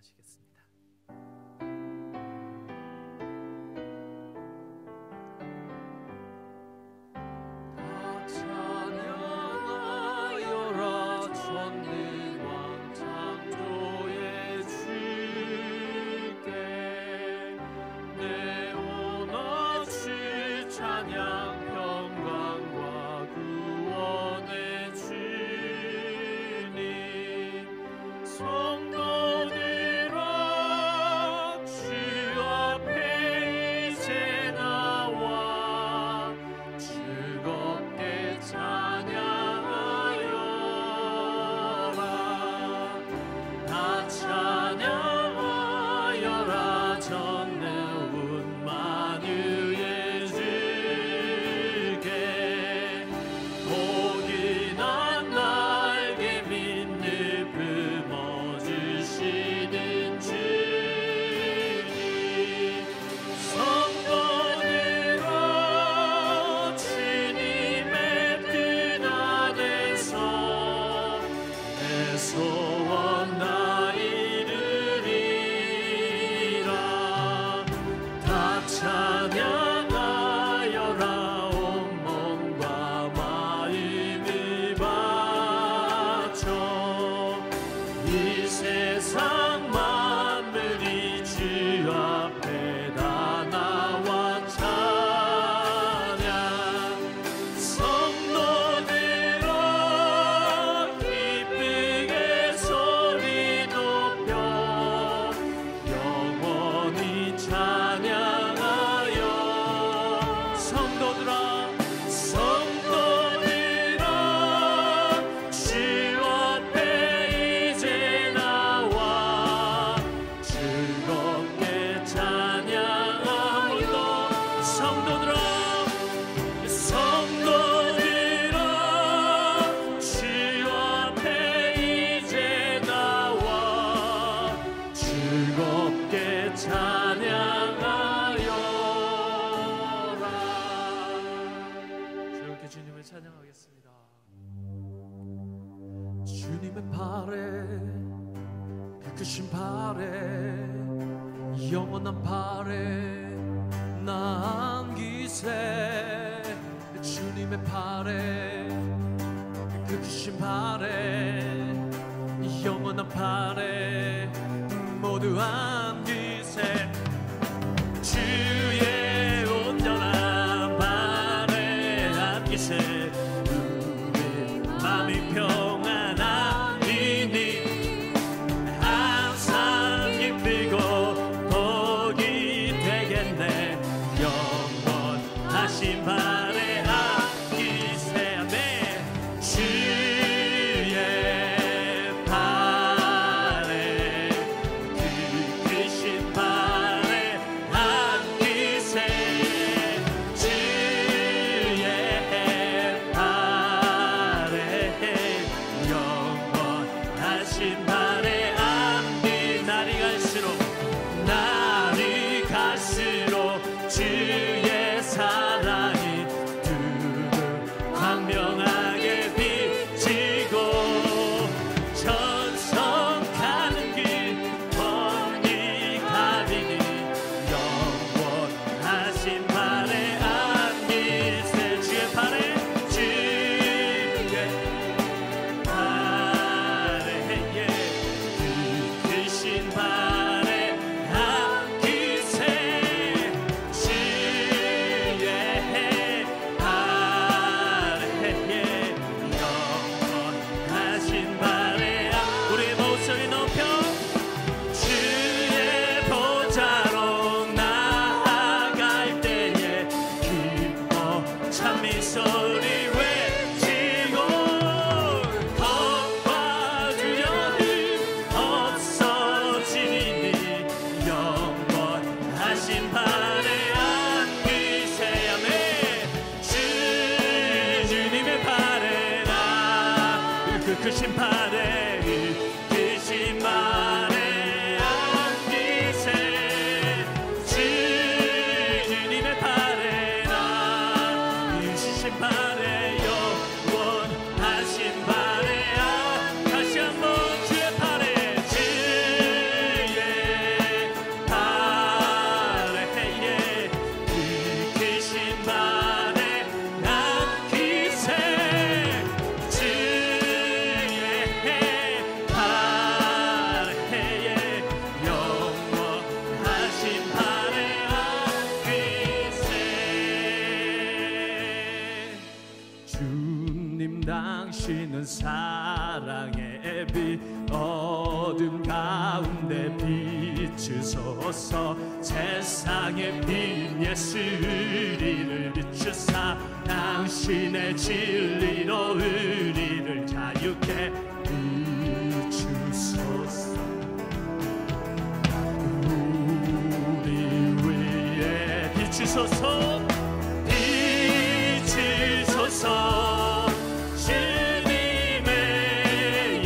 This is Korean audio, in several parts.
찬양하시겠습니다. 주님의 발에 그 크신 발에 영원한 발에 나 안기세 주님의 발에 그 크신 발에 영원한 발에 모두 안기세 주의 온전한 발에 안기세 우리 마음이 평안하리니 항상 기쁘고 복이 되겠네 영원하신 발에 안기세 아멘 주의 발에 그 비추는 사랑의 빛 어둠 가운데 비추소서 세상의 빛 예수 우리를 비추사 당신의 진리로 우리를 자유케 비추소서 우리 위에 비추소서 비추소서 주님의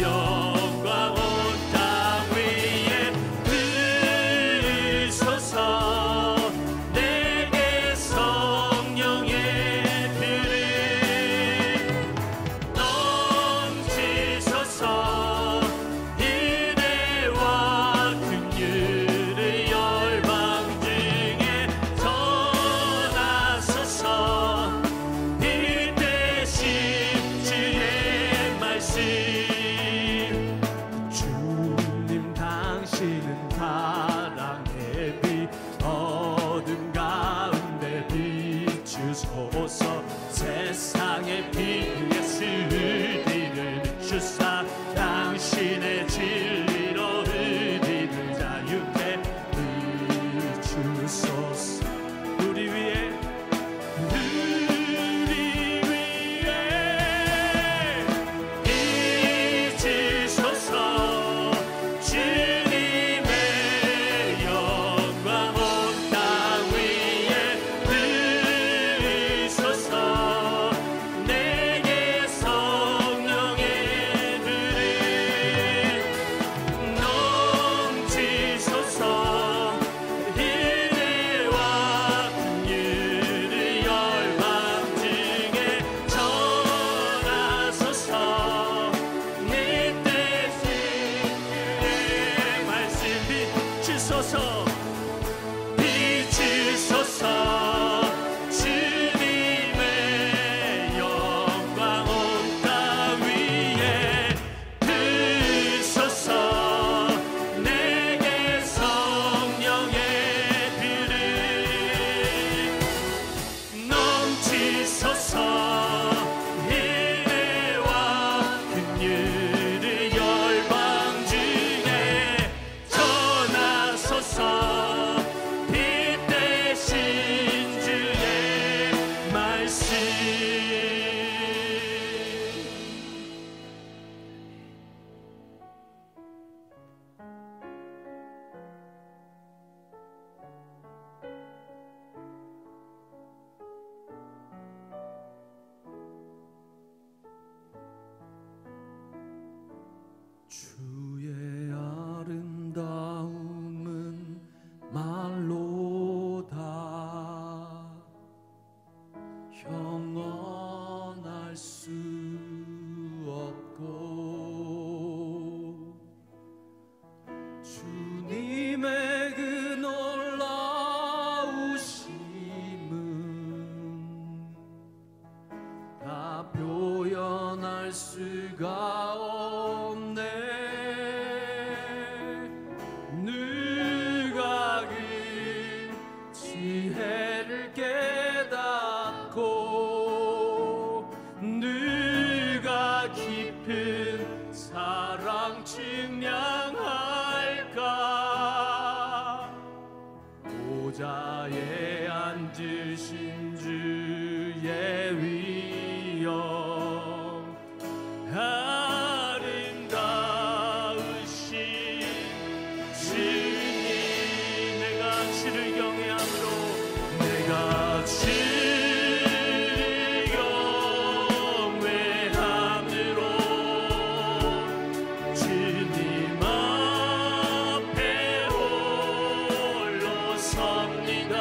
영광 온 땅 위에 부으소서 내게 성령의 불을 넘치소서 은혜와 긍휼을 열방 중에 전하소서 빛대신 주의 말씀 주님 당신은 사랑의 빛 어둠 가운데 비추소서 세상의 빛 예수 우리를 비추사 당신의 진리로 우리를 자유케 비추소서 우리 위에 비추소서 주님의 영광 온 땅 위에 부으소서 내게 성령의 불을 넘치소서 은혜와 긍휼을 열방 중에 전하소서 내 뜻이 주의 말씀 비추소서 비추소서 주님의 영광 온 땅 위에 부으소서 내게 성령의 불을 넘치소서 은혜와 긍휼을 열방 중에 전하소서 빛 대신 주의 말씀 주의 아름다움은 말로 다 형언할 수 없고 주님의 그 놀라우심은 다 표현할 수가 없네 누가 그 지혜를 깨닫고 누가 깊은 사랑 측량할까 보좌에 앉으신 주의 위엄 아름다우신 주님 내가 주를 경외함으로 내가 주를 경외함으로 주님 앞에 홀로 섭니다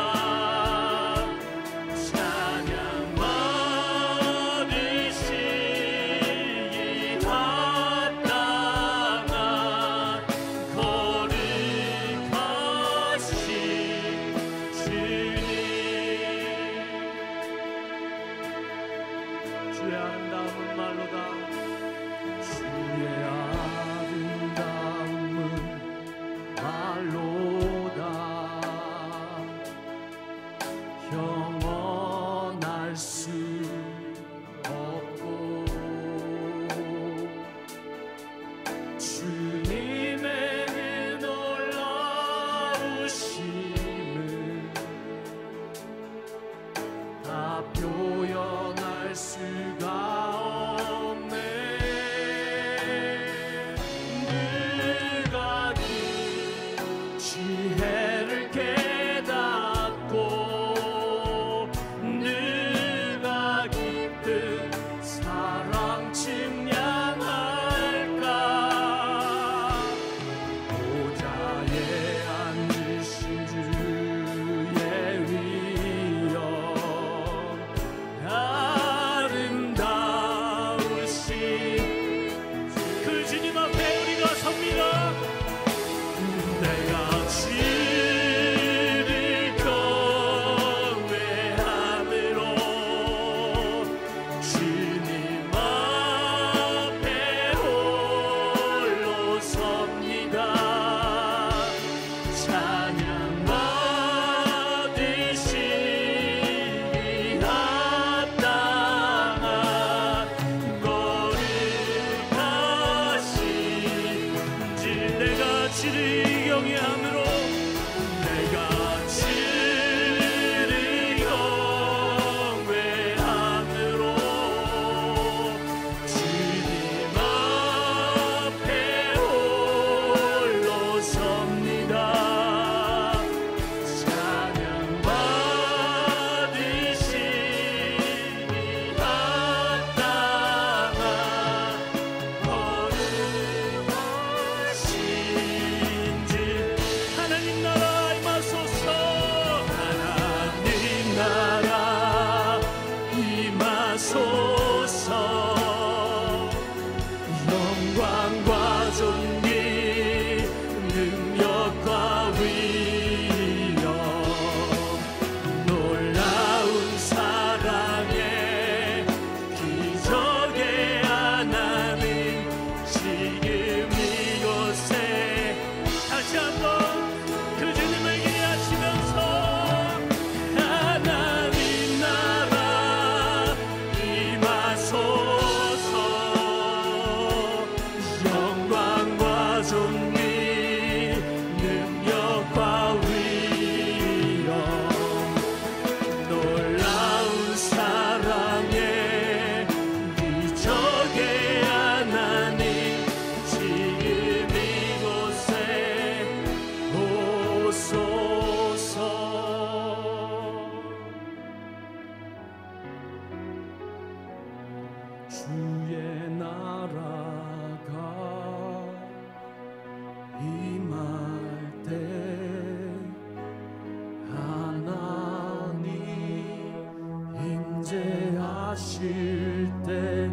하실 때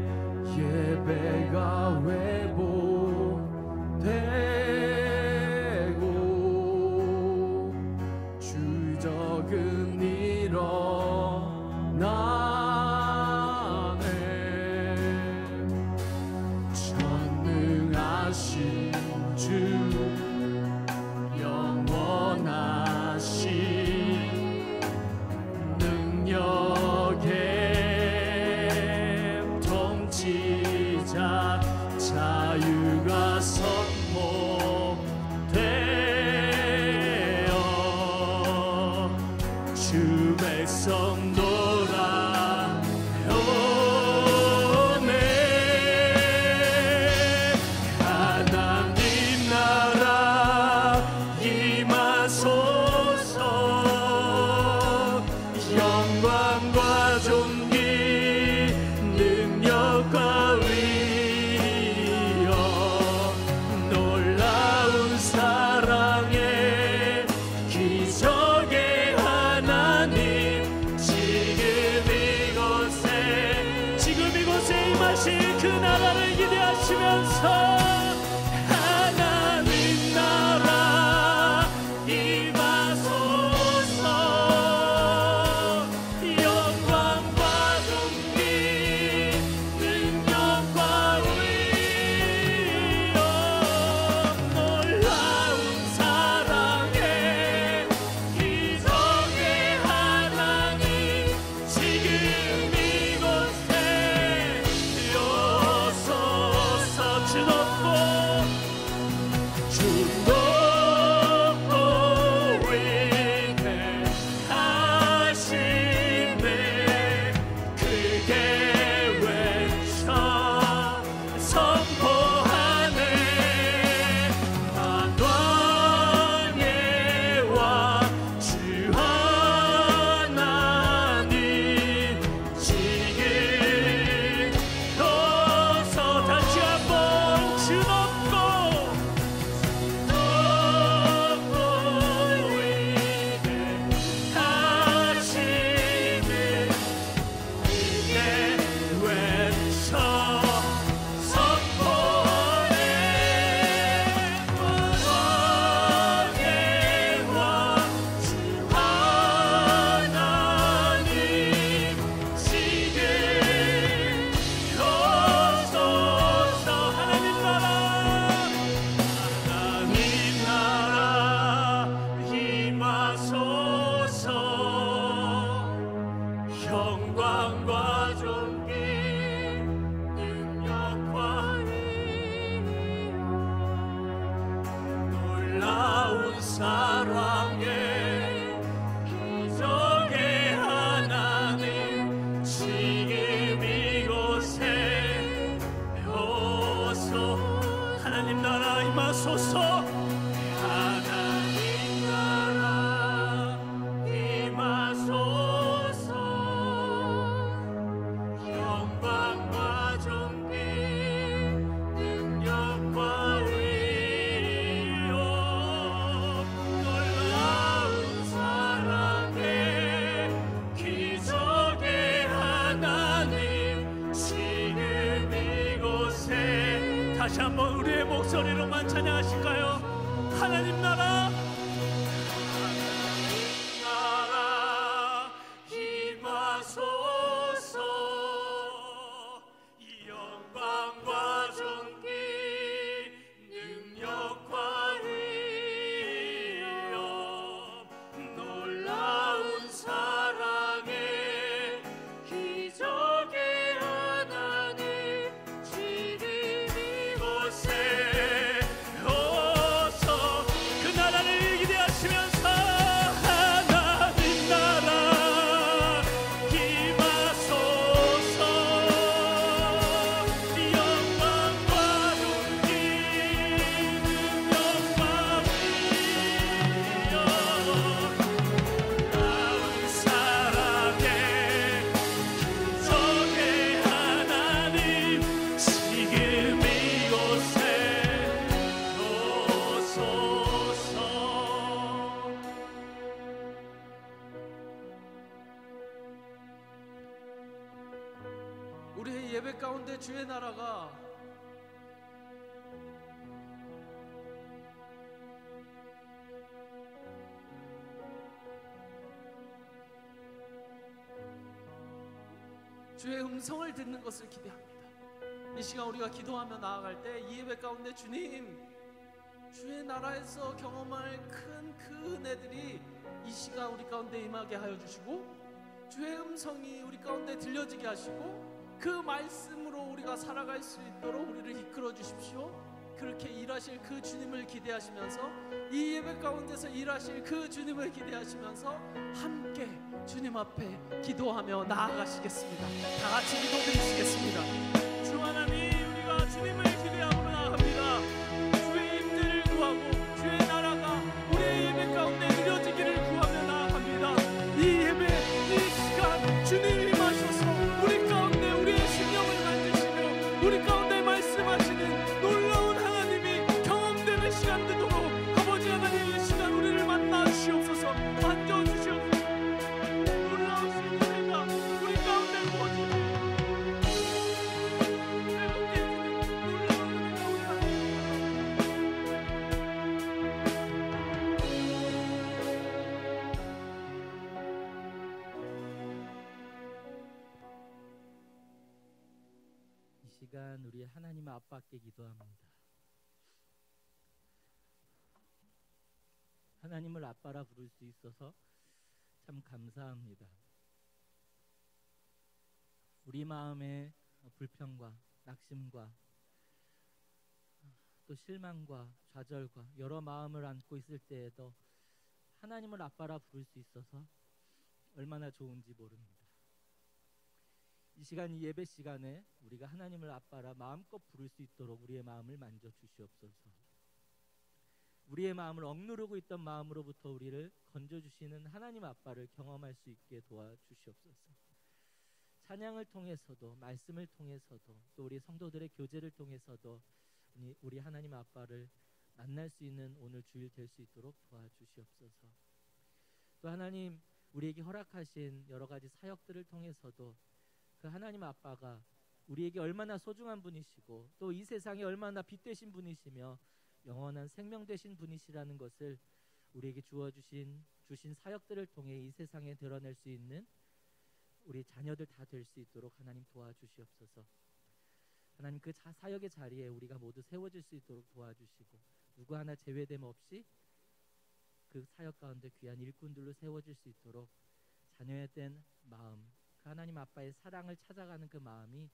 예배가 회복되고 주적은 일어나네. 전능하신 주 영원하신 능력의 통치자 자유가 선포되어 주 백성 돌아오네. 하나님 나라 임하소서. 영광과 존귀 능력과 위엄 놀라운 사랑의 기적의 하나님 지금 이곳에 임하실 그 나라를 기대하시면서 하나님 나라 임하소서. 영광과 존귀 능력과 위엄 놀라운 사랑의 기적의 하나님 지금 이곳에 오소서. 주 높고 위대하시네. 크게 외쳐 선포하네. 만왕의 왕 주 하나님 지금 오서. 다시 한번 주 높고 위대하시네. 크게 외쳐 선포하네. 만왕의 왕 주 하나님 지금 오소서. 하나님 나라 임하소서. 영광과 존귀 능력과 놀라운 사랑의 기적의 하나님 지금 이곳에 오소. 하나님 나라 임하소서. 하나님 나라 임하소서. 영광과 존귀 능력과 위엄 놀라운 예배 가운데 주의 나라가 주의 음성을 듣는 것을 기대합니다. 이 시간 우리가 기도하며 나아갈 때 이 예배 가운데 주님, 주의 나라에서 경험할 큰 그 은혜들이 이 시간 우리 가운데 임하게 하여 주시고, 주의 음성이 우리 가운데 들려지게 하시고, 그 말씀으로 우리가 살아갈 수 있도록 우리를 이끌어 주십시오. 그렇게 일하실 그 주님을 기대하시면서, 이 예배 가운데서 일하실 그 주님을 기대하시면서 함께 주님 앞에 기도하며 나아가시겠습니다. 다 같이 기도드리시겠습니다. 주 하나님, 우리가 주님을 기대하며 나아갑니다. 주의 임재를 구하고 주의 나라가 우리의 예배 가운데 이루어지기를 구하며 나아갑니다. 이 예배, 이 시간 주님이 임하셔서 우리 가운데 우리의 심령을 만드시며 우리 가운데 말씀하시는 놀라운 하나님이 경험되는 시간 되도록 아버지 하나님, 이 시간 우리를 만나 주시옵소서. 만져주시옵소서. 놀라우신 은혜가 우리 가운데 부어지고 시간 우리 하나님 아빠께 기도합니다. 하나님을 아빠라 부를 수 있어서 참 감사합니다. 우리 마음에 불평과 낙심과 또 실망과 좌절과 여러 마음을 안고 있을 때에도 하나님을 아빠라 부를 수 있어서 얼마나 좋은지 모릅니다. 이 시간, 이 예배 시간에 우리가 하나님을 아빠라 마음껏 부를 수 있도록 우리의 마음을 만져 주시옵소서. 우리의 마음을 억누르고 있던 마음으로부터 우리를 건져주시는 하나님 아빠를 경험할 수 있게 도와주시옵소서. 찬양을 통해서도, 말씀을 통해서도, 또 우리 성도들의 교제를 통해서도 우리 하나님 아빠를 만날 수 있는 오늘 주일 될 수 있도록 도와주시옵소서. 또 하나님, 우리에게 허락하신 여러 가지 사역들을 통해서도 그 하나님 아빠가 우리에게 얼마나 소중한 분이시고 또 이 세상에 얼마나 빛되신 분이시며 영원한 생명 되신 분이시라는 것을 우리에게 주신 사역들을 통해 이 세상에 드러낼 수 있는 우리 자녀들 다 될 수 있도록 하나님 도와주시옵소서. 하나님, 그 사역의 자리에 우리가 모두 세워질 수 있도록 도와주시고 누구 하나 제외됨 없이 그 사역 가운데 귀한 일꾼들로 세워질 수 있도록 자녀에 대한 마음, 그 하나님 아빠의 사랑을 찾아가는 그 마음이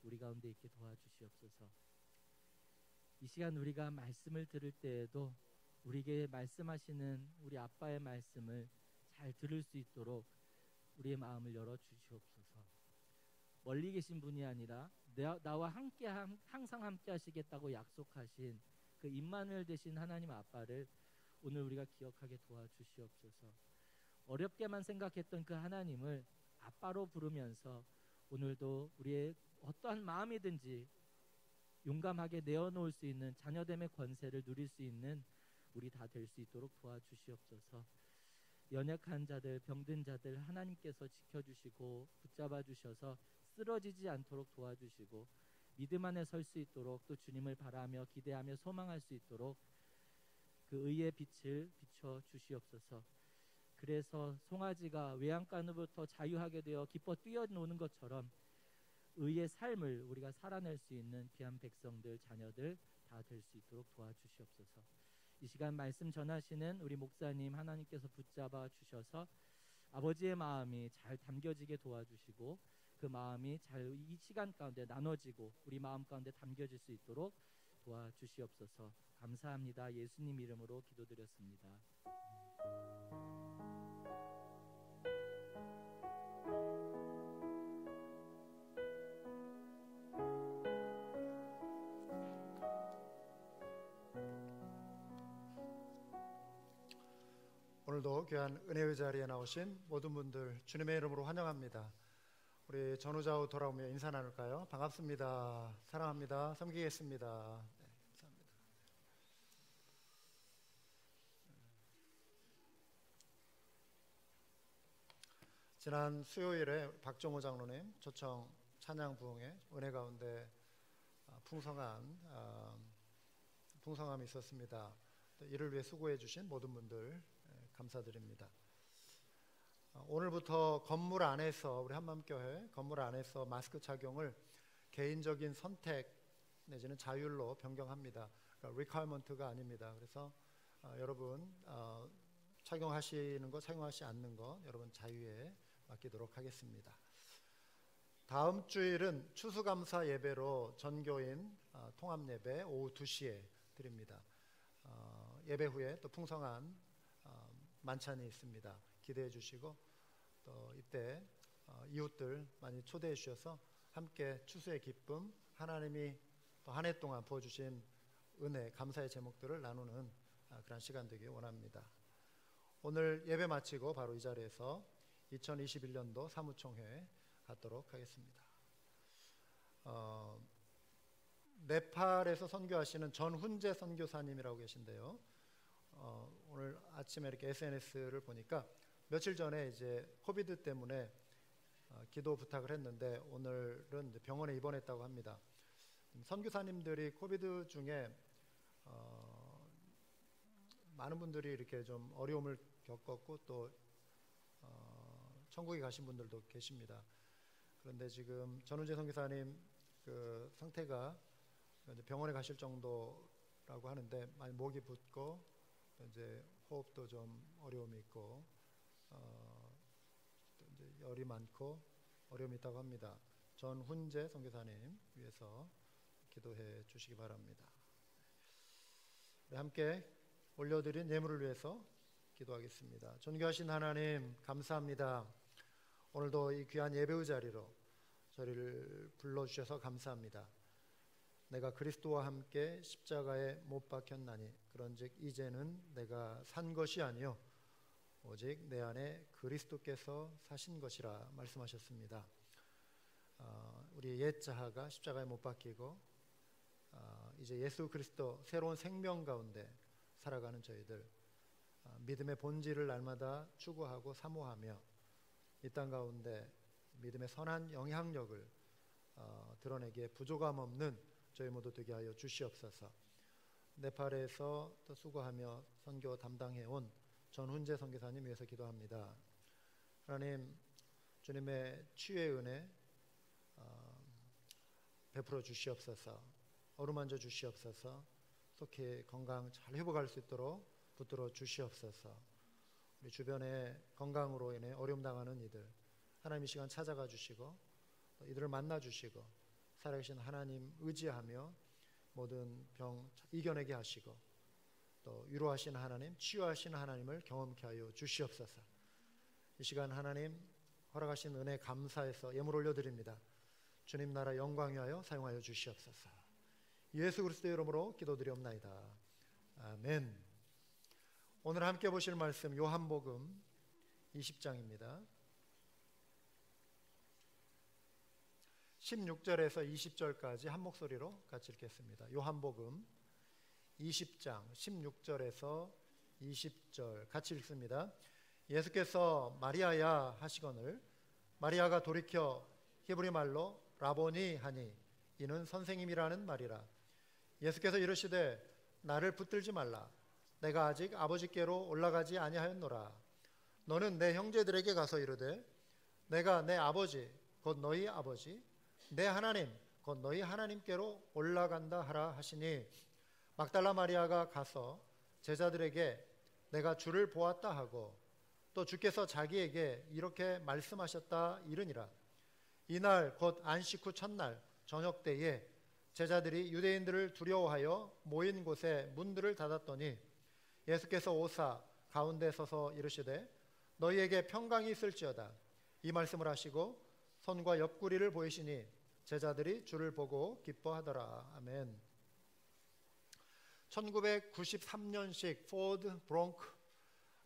우리 가운데 있게 도와주시옵소서. 이 시간 우리가 말씀을 들을 때에도 우리에게 말씀하시는 우리 아빠의 말씀을 잘 들을 수 있도록 우리의 마음을 열어주시옵소서. 멀리 계신 분이 아니라 나와 항상 함께 하시겠다고 약속하신 그 임마누엘 되신 하나님 아빠를 오늘 우리가 기억하게 도와주시옵소서. 어렵게만 생각했던 그 하나님을 아빠로 부르면서 오늘도 우리의 어떠한 마음이든지 용감하게 내어놓을 수 있는 자녀됨의 권세를 누릴 수 있는 우리 다 될 수 있도록 도와주시옵소서. 연약한 자들, 병든 자들 하나님께서 지켜주시고 붙잡아 주셔서 쓰러지지 않도록 도와주시고 믿음 안에 설 수 있도록 또 주님을 바라며 기대하며 소망할 수 있도록 그 의의 빛을 비춰 주시옵소서. 그래서 송아지가 외양간으로부터 자유하게 되어 기뻐 뛰어노는 것처럼 의의 삶을 우리가 살아낼 수 있는 귀한 백성들, 자녀들 다 될 수 있도록 도와주시옵소서. 이 시간 말씀 전하시는 우리 목사님 하나님께서 붙잡아 주셔서 아버지의 마음이 잘 담겨지게 도와주시고 그 마음이 잘 이 시간 가운데 나눠지고 우리 마음 가운데 담겨질 수 있도록 도와주시옵소서. 감사합니다. 예수님 이름으로 기도드렸습니다. 오늘도 귀한 은혜의 자리에 나오신 모든 분들 주님의 이름으로 환영합니다. 우리 전후좌우 돌아오며 인사 나눌까요? 반갑습니다. 사랑합니다. 섬기겠습니다. 네, 감사합니다. 지난 수요일에 박정호 장로님 초청 찬양 부흥회 은혜 가운데 풍성함이 있었습니다. 이를 위해 수고해 주신 모든 분들 감사드립니다. 오늘부터 건물 안에서 우리 한마음교회 건물 안에서 마스크 착용을 개인적인 선택 내지는 자율로 변경합니다. 그러니까 리퀘어먼트가 아닙니다. 그래서 여러분 착용하시는 거 착용하지 않는 거 여러분 자유에 맡기도록 하겠습니다. 다음 주일은 추수감사 예배로 전교인 통합 예배 오후 2시에 드립니다. 예배 후에 또 풍성한 만찬이 있습니다. 기대해 주시고 또 이때 이웃들 많이 초대해 주셔서 함께 추수의 기쁨, 하나님이 또 한 해 동안 부어주신 은혜, 감사의 제목들을 나누는 그런 시간 되길 원합니다. 오늘 예배 마치고 바로 이 자리에서 2021년도 사무총회 갖도록 하겠습니다. 네팔에서 선교하시는 전훈재 선교사님이라고 계신데요. 오늘 아침에 이렇게 SNS를 보니까 며칠 전에 이제 코비드 때문에 기도 부탁을 했는데 오늘은 이제 병원에 입원했다고 합니다. 선교사님들이 코비드 중에 많은 분들이 이렇게 좀 어려움을 겪었고 또 천국에 가신 분들도 계십니다. 그런데 지금 전훈재 선교사님 그 상태가 병원에 가실 정도라고 하는데 많이 목이 붓고 이제 호흡도 좀 어려움이 있고 또 이제 열이 많고 어려움이 있다고 합니다. 전훈재 선교사님 위해서 기도해 주시기 바랍니다. 함께 올려드린 예물을 위해서 기도하겠습니다. 존귀하신 하나님 감사합니다. 오늘도 이 귀한 예배의 자리로 저희를 불러주셔서 감사합니다. 내가 그리스도와 함께 십자가에 못 박혔나니 그런즉 이제는 내가 산 것이 아니요 오직 내 안에 그리스도께서 사신 것이라 말씀하셨습니다. 우리 옛 자아가 십자가에 못 박히고 이제 예수 그리스도 새로운 생명 가운데 살아가는 저희들 믿음의 본질을 날마다 추구하고 사모하며 이 땅 가운데 믿음의 선한 영향력을 드러내기에 부족함 없는 저희 모두 되게 하여 주시옵소서. 네팔에서 또 수고하며 선교 담당해온 전훈재 선교사님 위해서 기도합니다. 하나님 주님의 치유의 은혜 베풀어 주시옵소서. 어루만져 주시옵소서. 속히 건강 잘 회복할 수 있도록 붙들어 주시옵소서. 우리 주변에 건강으로 인해 어려움 당하는 이들 하나님 이 시간 찾아가 주시고 이들을 만나 주시고 살아계신 하나님 의지하며 모든 병 이겨내게 하시고 또 위로하시는 하나님, 치유하시는 하나님을 경험케 하여 주시옵소서. 이 시간 하나님 허락하신 은혜 감사해서 예물 올려드립니다. 주님 나라 영광 위하여 사용하여 주시옵소서. 예수 그리스도의 이름으로 기도드리옵나이다. 아멘. 오늘 함께 보실 말씀 요한복음 20장입니다. 16절에서 20절까지 한 목소리로 같이 읽겠습니다. 요한복음 20장 16절에서 20절 같이 읽습니다. 예수께서 마리아야 하시거늘 마리아가 돌이켜 히브리 말로 라보니 하니 이는 선생님이라는 말이라. 예수께서 이르시되 나를 붙들지 말라. 내가 아직 아버지께로 올라가지 아니하였노라. 너는 내 형제들에게 가서 이르되 내가 내 아버지 곧 너희 아버지 내 하나님 곧 너희 하나님께로 올라간다 하라 하시니 막달라 마리아가 가서 제자들에게 내가 주를 보았다 하고 또 주께서 자기에게 이렇게 말씀하셨다 이르니라. 이날 곧 안식 후 첫날 저녁 때에 제자들이 유대인들을 두려워하여 모인 곳에 문들을 닫았더니 예수께서 오사 가운데 서서 이르시되 너희에게 평강이 있을지어다. 이 말씀을 하시고 손과 옆구리를 보이시니 제자들이 주를 보고 기뻐하더라. 아멘. 1993년식 포드 브롱크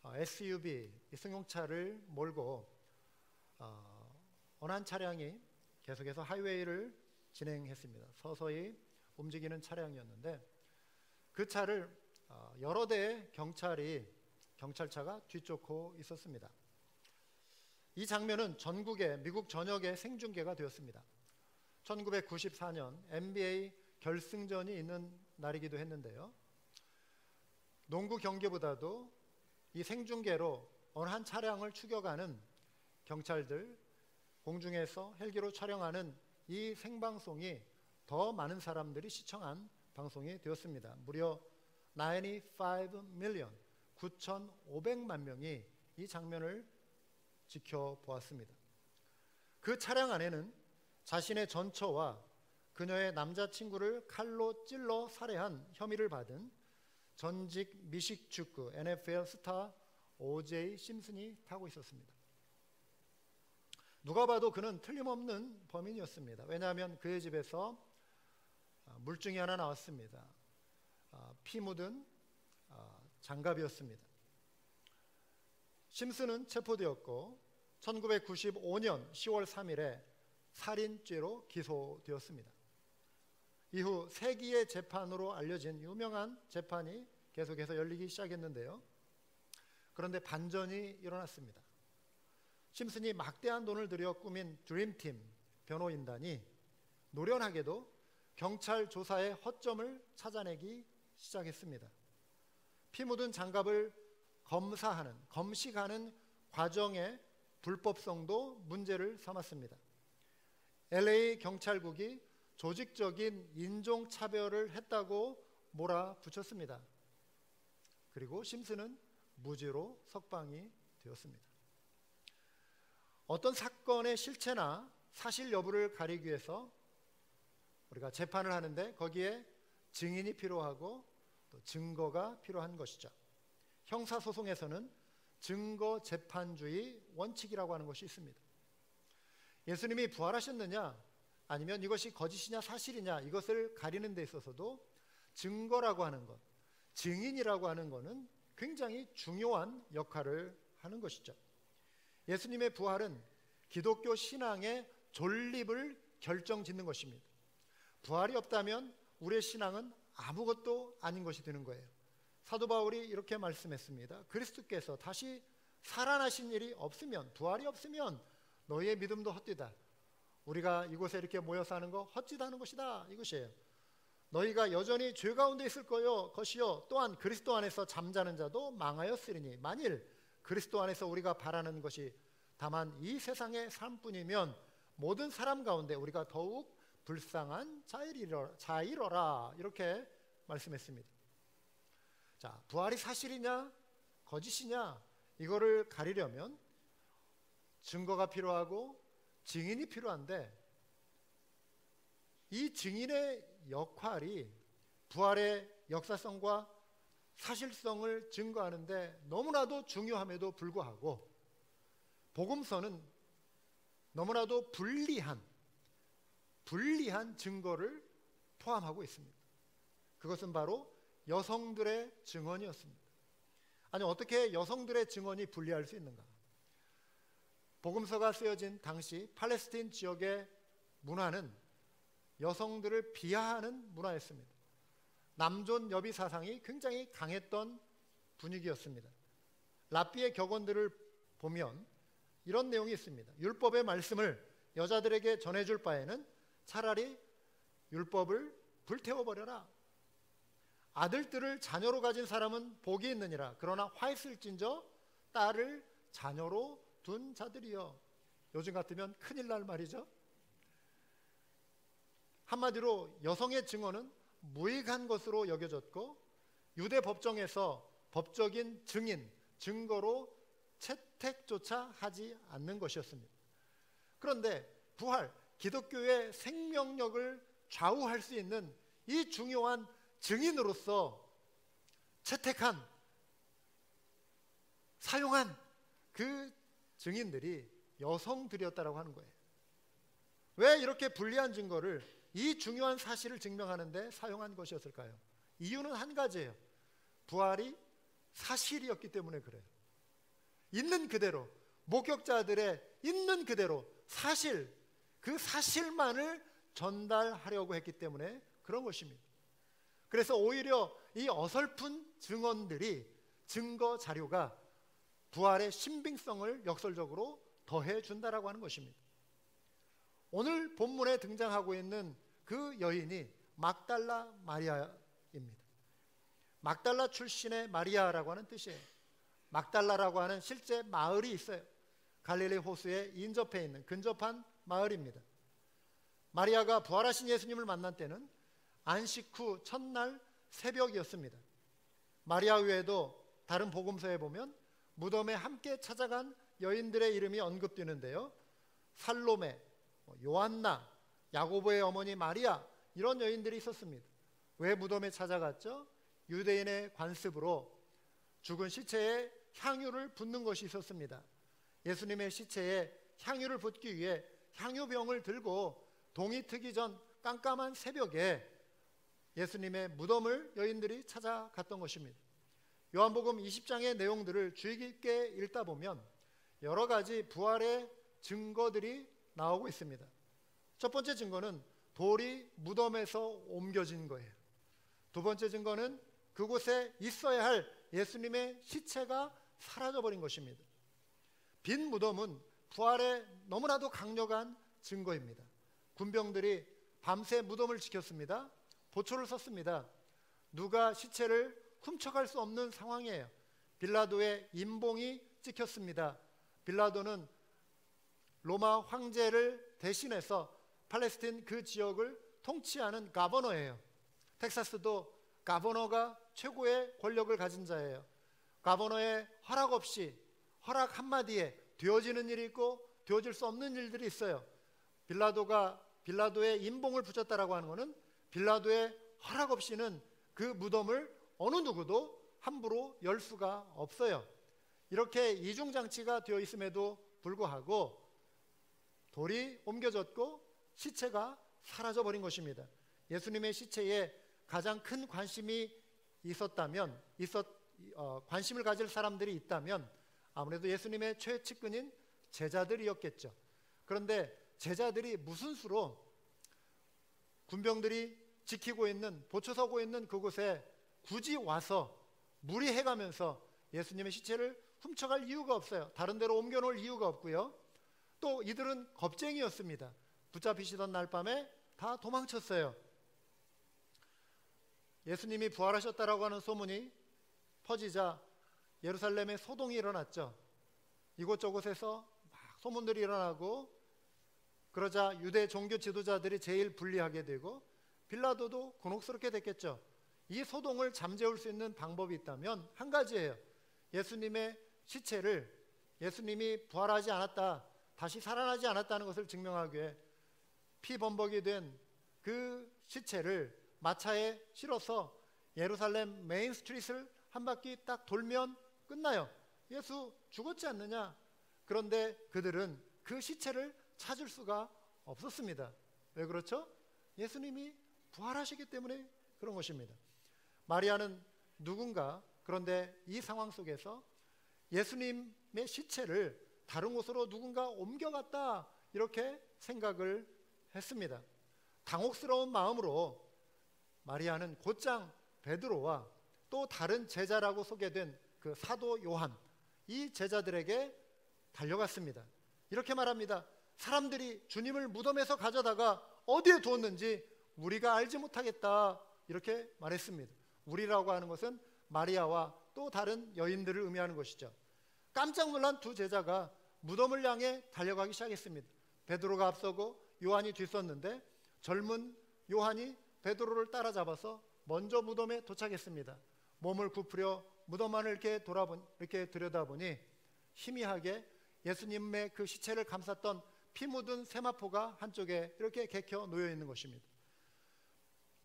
SUV 승용차를 몰고 어느 한 차량이 계속해서 하이웨이를 진행했습니다. 서서히 움직이는 차량이었는데 그 차를 여러 대의 경찰차가 뒤쫓고 있었습니다. 이 장면은 전국에 미국 전역에 생중계가 되었습니다. 1994년 NBA 결승전이 있는 날이기도 했는데요. 농구 경기보다도 이 생중계로 어느 한 차량을 추격하는 경찰들, 공중에서 헬기로 촬영하는 이 생방송이 더 많은 사람들이 시청한 방송이 되었습니다. 무려 95 밀리언, 9,500만 명이 이 장면을 지켜보았습니다. 그 차량 안에는 자신의 전처와 그녀의 남자친구를 칼로 찔러 살해한 혐의를 받은 전직 미식축구 NFL 스타 O.J. 심슨이 타고 있었습니다. 누가 봐도 그는 틀림없는 범인이었습니다. 왜냐하면 그의 집에서 물증이 하나 나왔습니다. 피 묻은 장갑이었습니다. 심슨은 체포되었고 1995년 10월 3일에 살인죄로 기소되었습니다. 이후 세기의 재판으로 알려진 유명한 재판이 계속해서 열리기 시작했는데요. 그런데 반전이 일어났습니다. 심슨이 막대한 돈을 들여 꾸민 드림팀 변호인단이 노련하게도 경찰 조사의 허점을 찾아내기 시작했습니다. 피 묻은 장갑을 검식하는 과정의 불법성도 문제를 삼았습니다. LA 경찰국이 조직적인 인종차별을 했다고 몰아붙였습니다. 그리고 심슨은 무죄로 석방이 되었습니다. 어떤 사건의 실체나 사실 여부를 가리기 위해서 우리가 재판을 하는데 거기에 증인이 필요하고 또 증거가 필요한 것이죠. 형사소송에서는 증거재판주의 원칙이라고 하는 것이 있습니다. 예수님이 부활하셨느냐 아니면 이것이 거짓이냐 사실이냐 이것을 가리는 데 있어서도 증거라고 하는 것, 증인이라고 하는 것은 굉장히 중요한 역할을 하는 것이죠. 예수님의 부활은 기독교 신앙의 존립을 결정짓는 것입니다. 부활이 없다면 우리의 신앙은 아무것도 아닌 것이 되는 거예요. 사도 바울이 이렇게 말씀했습니다. 그리스도께서 다시 살아나신 일이 없으면, 부활이 없으면 너희의 믿음도 헛되다. 우리가 이곳에 이렇게 모여서 하는 거 헛짓하는 것이다, 이것이에요. 너희가 여전히 죄 가운데 있을 것이요 또한 그리스도 안에서 잠자는 자도 망하였으리니 만일 그리스도 안에서 우리가 바라는 것이 다만 이 세상의 삶뿐이면 모든 사람 가운데 우리가 더욱 불쌍한 자이러라 이렇게 말씀했습니다. 자, 부활이 사실이냐 거짓이냐 이거를 가리려면 증거가 필요하고 증인이 필요한데 이 증인의 역할이 부활의 역사성과 사실성을 증거하는데 너무나도 중요함에도 불구하고 복음서는 너무나도 불리한 증거를 포함하고 있습니다. 그것은 바로 여성들의 증언이었습니다. 아니, 어떻게 여성들의 증언이 불리할 수 있는가? 복음서가 쓰여진 당시 팔레스틴 지역의 문화는 여성들을 비하하는 문화였습니다. 남존 여비 사상이 굉장히 강했던 분위기였습니다. 랍비의 격언들을 보면 이런 내용이 있습니다. 율법의 말씀을 여자들에게 전해줄 바에는 차라리 율법을 불태워버려라. 아들들을 자녀로 가진 사람은 복이 있느니라. 그러나 화있을진저 딸을 자녀로 둔 자들이여. 요즘 같으면 큰일 날 말이죠. 한마디로 여성의 증언은 무익한 것으로 여겨졌고 유대 법정에서 법적인 증인, 증거로 채택조차 하지 않는 것이었습니다. 그런데 부활, 기독교의 생명력을 좌우할 수 있는 이 중요한 증인으로서 채택한, 사용한 그 증인들이 여성들이었다라고 하는 거예요. 왜 이렇게 불리한 증거를, 이 중요한 사실을 증명하는 데 사용한 것이었을까요? 이유는 한 가지예요. 부활이 사실이었기 때문에 그래요. 있는 그대로, 목격자들의 있는 그대로 사실, 그 사실만을 전달하려고 했기 때문에 그런 것입니다. 그래서 오히려 이 어설픈 증언들이, 증거 자료가 부활의 신빙성을 역설적으로 더해 준다라고 하는 것입니다. 오늘 본문에 등장하고 있는 그 여인이 막달라 마리아입니다. 막달라 출신의 마리아라고 하는 뜻이에요. 막달라라고 하는 실제 마을이 있어요. 갈릴리 호수에 인접해 있는 근접한 마을입니다. 마리아가 부활하신 예수님을 만난 때는 안식 후 첫날 새벽이었습니다. 마리아 외에도 다른 복음서에 보면 무덤에 함께 찾아간 여인들의 이름이 언급되는데요. 살로메, 요한나, 야고보의 어머니 마리아, 이런 여인들이 있었습니다. 왜 무덤에 찾아갔죠? 유대인의 관습으로 죽은 시체에 향유를 붓는 것이 있었습니다. 예수님의 시체에 향유를 붓기 위해 향유병을 들고 동이 트기 전 깜깜한 새벽에 예수님의 무덤을 여인들이 찾아갔던 것입니다. 요한복음 20장의 내용들을 주의 깊게 읽다 보면 여러 가지 부활의 증거들이 나오고 있습니다. 첫 번째 증거는 돌이 무덤에서 옮겨진 거예요. 두 번째 증거는 그곳에 있어야 할 예수님의 시체가 사라져버린 것입니다. 빈 무덤은 부활의 너무나도 강력한 증거입니다. 군병들이 밤새 무덤을 지켰습니다. 보초를 섰습니다. 누가 시체를 훔쳐갈 수 없는 상황이에요. 빌라도의 임봉이 찍혔습니다. 빌라도는 로마 황제를 대신해서 팔레스틴 그 지역을 통치하는 가버너예요. 텍사스도 가버너가 최고의 권력을 가진 자예요. 가버너의 허락 없이 허락 한마디에 되어지는 일이 있고 되어질 수 없는 일들이 있어요. 빌라도의 임봉을 붙였다라고 하는 것은 빌라도의 허락 없이는 그 무덤을 어느 누구도 함부로 열 수가 없어요. 이렇게 이중장치가 되어 있음에도 불구하고 돌이 옮겨졌고 시체가 사라져버린 것입니다. 예수님의 시체에 가장 큰 관심이 있었다면, 관심을 가질 사람들이 있다면 아무래도 예수님의 최측근인 제자들이었겠죠. 그런데 제자들이 무슨 수로 군병들이 지키고 있는, 보초서고 있는 그곳에 굳이 와서 무리해가면서 예수님의 시체를 훔쳐갈 이유가 없어요. 다른 데로 옮겨놓을 이유가 없고요. 또 이들은 겁쟁이였습니다. 붙잡히시던 날 밤에 다 도망쳤어요. 예수님이 부활하셨다라고 하는 소문이 퍼지자 예루살렘에 소동이 일어났죠. 이곳저곳에서 막 소문들이 일어나고 그러자 유대 종교 지도자들이 제일 불리하게 되고 빌라도도 곤혹스럽게 됐겠죠. 이 소동을 잠재울 수 있는 방법이 있다면 한 가지예요. 예수님의 시체를, 예수님이 부활하지 않았다, 다시 살아나지 않았다는 것을 증명하기 위해 피범벅이 된 그 시체를 마차에 실어서 예루살렘 메인 스트릿을 한 바퀴 딱 돌면 끝나요. 예수 죽었지 않느냐? 그런데 그들은 그 시체를 찾을 수가 없었습니다. 왜 그렇죠? 예수님이 부활하시기 때문에 그런 것입니다. 마리아는 누군가, 그런데 이 상황 속에서 예수님의 시체를 다른 곳으로 누군가 옮겨갔다, 이렇게 생각을 했습니다. 당혹스러운 마음으로 마리아는 곧장 베드로와 또 다른 제자라고 소개된 그 사도 요한, 이 제자들에게 달려갔습니다. 이렇게 말합니다. 사람들이 주님을 무덤에서 가져다가 어디에 두었는지 우리가 알지 못하겠다, 이렇게 말했습니다. 우리라고 하는 것은 마리아와 또 다른 여인들을 의미하는 것이죠. 깜짝 놀란 두 제자가 무덤을 향해 달려가기 시작했습니다. 베드로가 앞서고 요한이 뒤섰는데 젊은 요한이 베드로를 따라잡아서 먼저 무덤에 도착했습니다. 몸을 굽으려 무덤 안을 이렇게 들여다보니 희미하게 예수님의 그 시체를 감쌌던 피 묻은 세마포가 한쪽에 이렇게 개켜 놓여 있는 것입니다.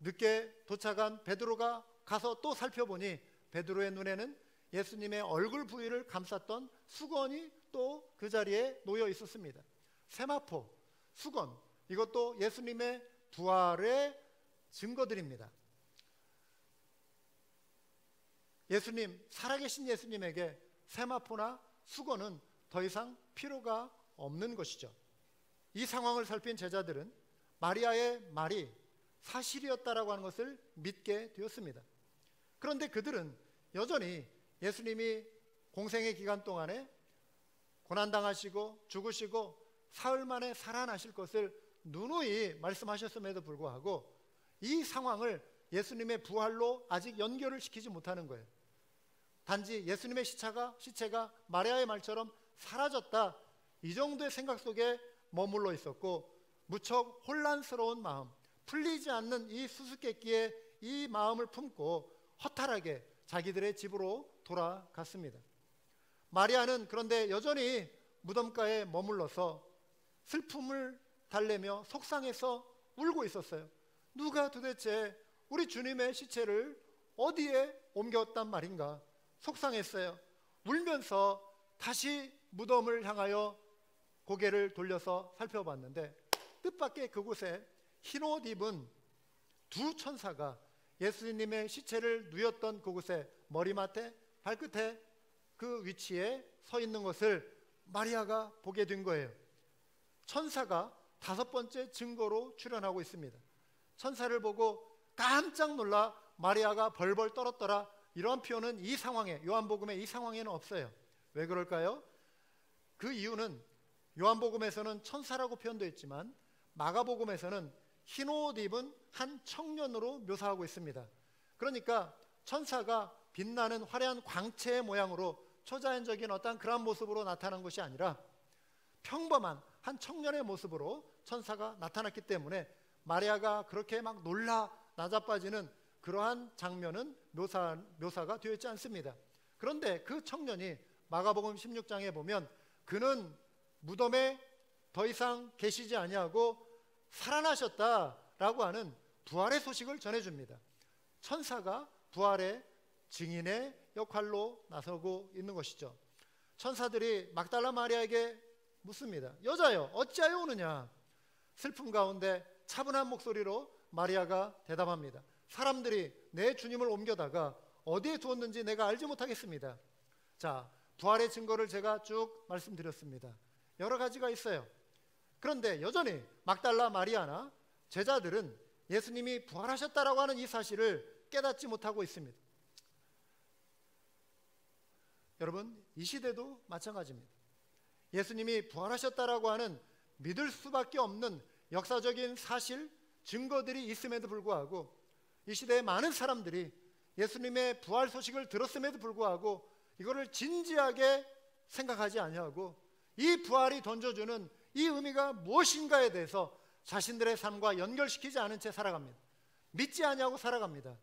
늦게 도착한 베드로가 가서 또 살펴보니 베드로의 눈에는 예수님의 얼굴 부위를 감쌌던 수건이 또 그 자리에 놓여 있었습니다. 세마포, 수건, 이것도 예수님의 부활의 증거들입니다. 예수님, 살아계신 예수님에게 세마포나 수건은 더 이상 필요가 없는 것이죠. 이 상황을 살핀 제자들은 마리아의 말이 사실이었다라고 하는 것을 믿게 되었습니다. 그런데 그들은 여전히 예수님이 공생의 기간 동안에 고난당하시고 죽으시고 사흘 만에 살아나실 것을 누누이 말씀하셨음에도 불구하고 이 상황을 예수님의 부활로 아직 연결을 시키지 못하는 거예요. 단지 예수님의 시체가 마리아의 말처럼 사라졌다, 이 정도의 생각 속에 머물러 있었고, 무척 혼란스러운 마음, 풀리지 않는 이 수수께끼의 이 마음을 품고 허탈하게 자기들의 집으로 돌아갔습니다. 마리아는 그런데 여전히 무덤가에 머물러서 슬픔을 달래며 속상해서 울고 있었어요. 누가 도대체 우리 주님의 시체를 어디에 옮겼단 말인가 속상했어요. 울면서 다시 무덤을 향하여 고개를 돌려서 살펴봤는데, 뜻밖의 그곳에 흰옷 입은 두 천사가 예수님의 시체를 누였던 그곳에 머리맡에 발끝에 그 위치에 서 있는 것을 마리아가 보게 된 거예요. 천사가 5번째 증거로 출현하고 있습니다. 천사를 보고 깜짝 놀라 마리아가 벌벌 떨었더라, 이런 표현은 이 상황에, 요한복음의 이 상황에는 없어요. 왜 그럴까요? 그 이유는 요한복음에서는 천사라고 표현되어 있지만 마가복음에서는 흰옷 입은 한 청년으로 묘사하고 있습니다. 그러니까 천사가 빛나는 화려한 광채의 모양으로 초자연적인 어떤 그런 모습으로 나타난 것이 아니라 평범한 한 청년의 모습으로 천사가 나타났기 때문에 마리아가 그렇게 막 놀라 나자빠지는 그러한 장면은 묘사가 되어 있지 않습니다. 그런데 그 청년이 마가복음 16장에 보면 그는 무덤에 더 이상 계시지 아니하고 살아나셨다라고 하는 부활의 소식을 전해줍니다. 천사가 부활의 증인의 역할로 나서고 있는 것이죠. 천사들이 막달라 마리아에게 묻습니다. 여자여, 어찌하여 오느냐? 슬픔 가운데 차분한 목소리로 마리아가 대답합니다. 사람들이 내 주님을 옮겨다가 어디에 두었는지 내가 알지 못하겠습니다. 자, 부활의 증거를 제가 쭉 말씀드렸습니다. 여러 가지가 있어요. 그런데 여전히 막달라 마리아나 제자들은 예수님이 부활하셨다라고 하는 이 사실을 깨닫지 못하고 있습니다. 여러분, 이 시대도 마찬가지입니다. 예수님이 부활하셨다라고 하는 믿을 수밖에 없는 역사적인 사실, 증거들이 있음에도 불구하고 이 시대의 많은 사람들이 예수님의 부활 소식을 들었음에도 불구하고 이거를 진지하게 생각하지 아니하고 이 부활이 던져주는 이 의미가 무엇인가에 대해서 자신들의 삶과 연결시키지 않은 채 살아갑니다. 믿지 아니하고 살아갑니다.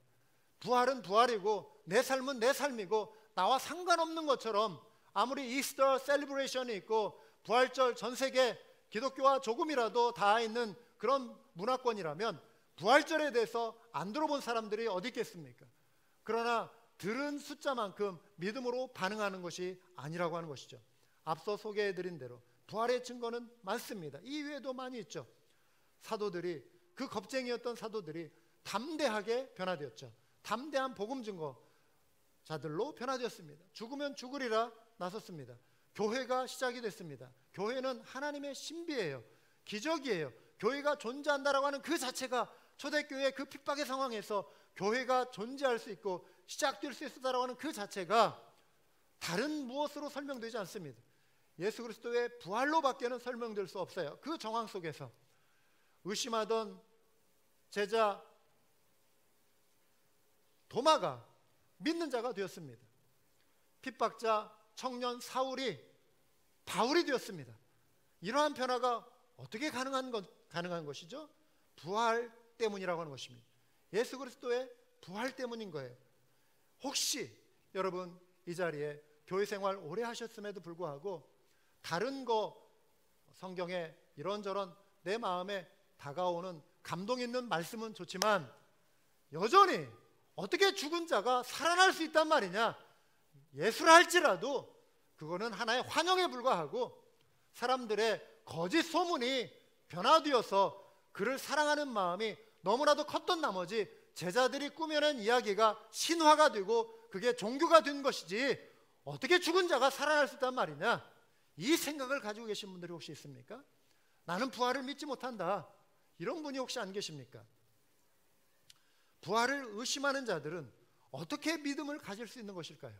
부활은 부활이고 내 삶은 내 삶이고 나와 상관없는 것처럼, 아무리 이스터 셀리브레이션이 있고 부활절 전 세계 기독교와 조금이라도 닿아 있는 그런 문화권이라면 부활절에 대해서 안 들어본 사람들이 어디 있겠습니까? 그러나 들은 숫자만큼 믿음으로 반응하는 것이 아니라고 하는 것이죠. 앞서 소개해드린 대로 부활의 증거는 많습니다. 이 외에도 많이 있죠. 사도들이, 그 겁쟁이였던 사도들이 담대하게 변화되었죠. 담대한 복음 증거자들로 변화되었습니다. 죽으면 죽으리라 나섰습니다. 교회가 시작이 됐습니다. 교회는 하나님의 신비예요. 기적이에요. 교회가 존재한다라고 하는 그 자체가, 초대교회의 그 핍박의 상황에서 교회가 존재할 수 있고 시작될 수 있다라고 하는 그 자체가 다른 무엇으로 설명되지 않습니다. 예수 그리스도의 부활로밖에는 설명될 수 없어요. 그 정황 속에서 의심하던 제자 도마가 믿는 자가 되었습니다. 핍박자 청년 사울이 바울이 되었습니다. 이러한 변화가 어떻게 가능한 것이죠? 부활 때문이라고 하는 것입니다. 예수 그리스도의 부활 때문인 거예요. 혹시 여러분 이 자리에 교회 생활 오래 하셨음에도 불구하고 다른 거 성경에 이런저런 내 마음에 다가오는 감동 있는 말씀은 좋지만 여전히 어떻게 죽은 자가 살아날 수 있단 말이냐, 예수라 할지라도 그거는 하나의 환영에 불과하고 사람들의 거짓 소문이 변화되어서 그를 사랑하는 마음이 너무나도 컸던 나머지 제자들이 꾸며낸 이야기가 신화가 되고 그게 종교가 된 것이지 어떻게 죽은 자가 살아날 수 있단 말이냐, 이 생각을 가지고 계신 분들이 혹시 있습니까? 나는 부활을 믿지 못한다, 이런 분이 혹시 안 계십니까? 부활을 의심하는 자들은 어떻게 믿음을 가질 수 있는 것일까요?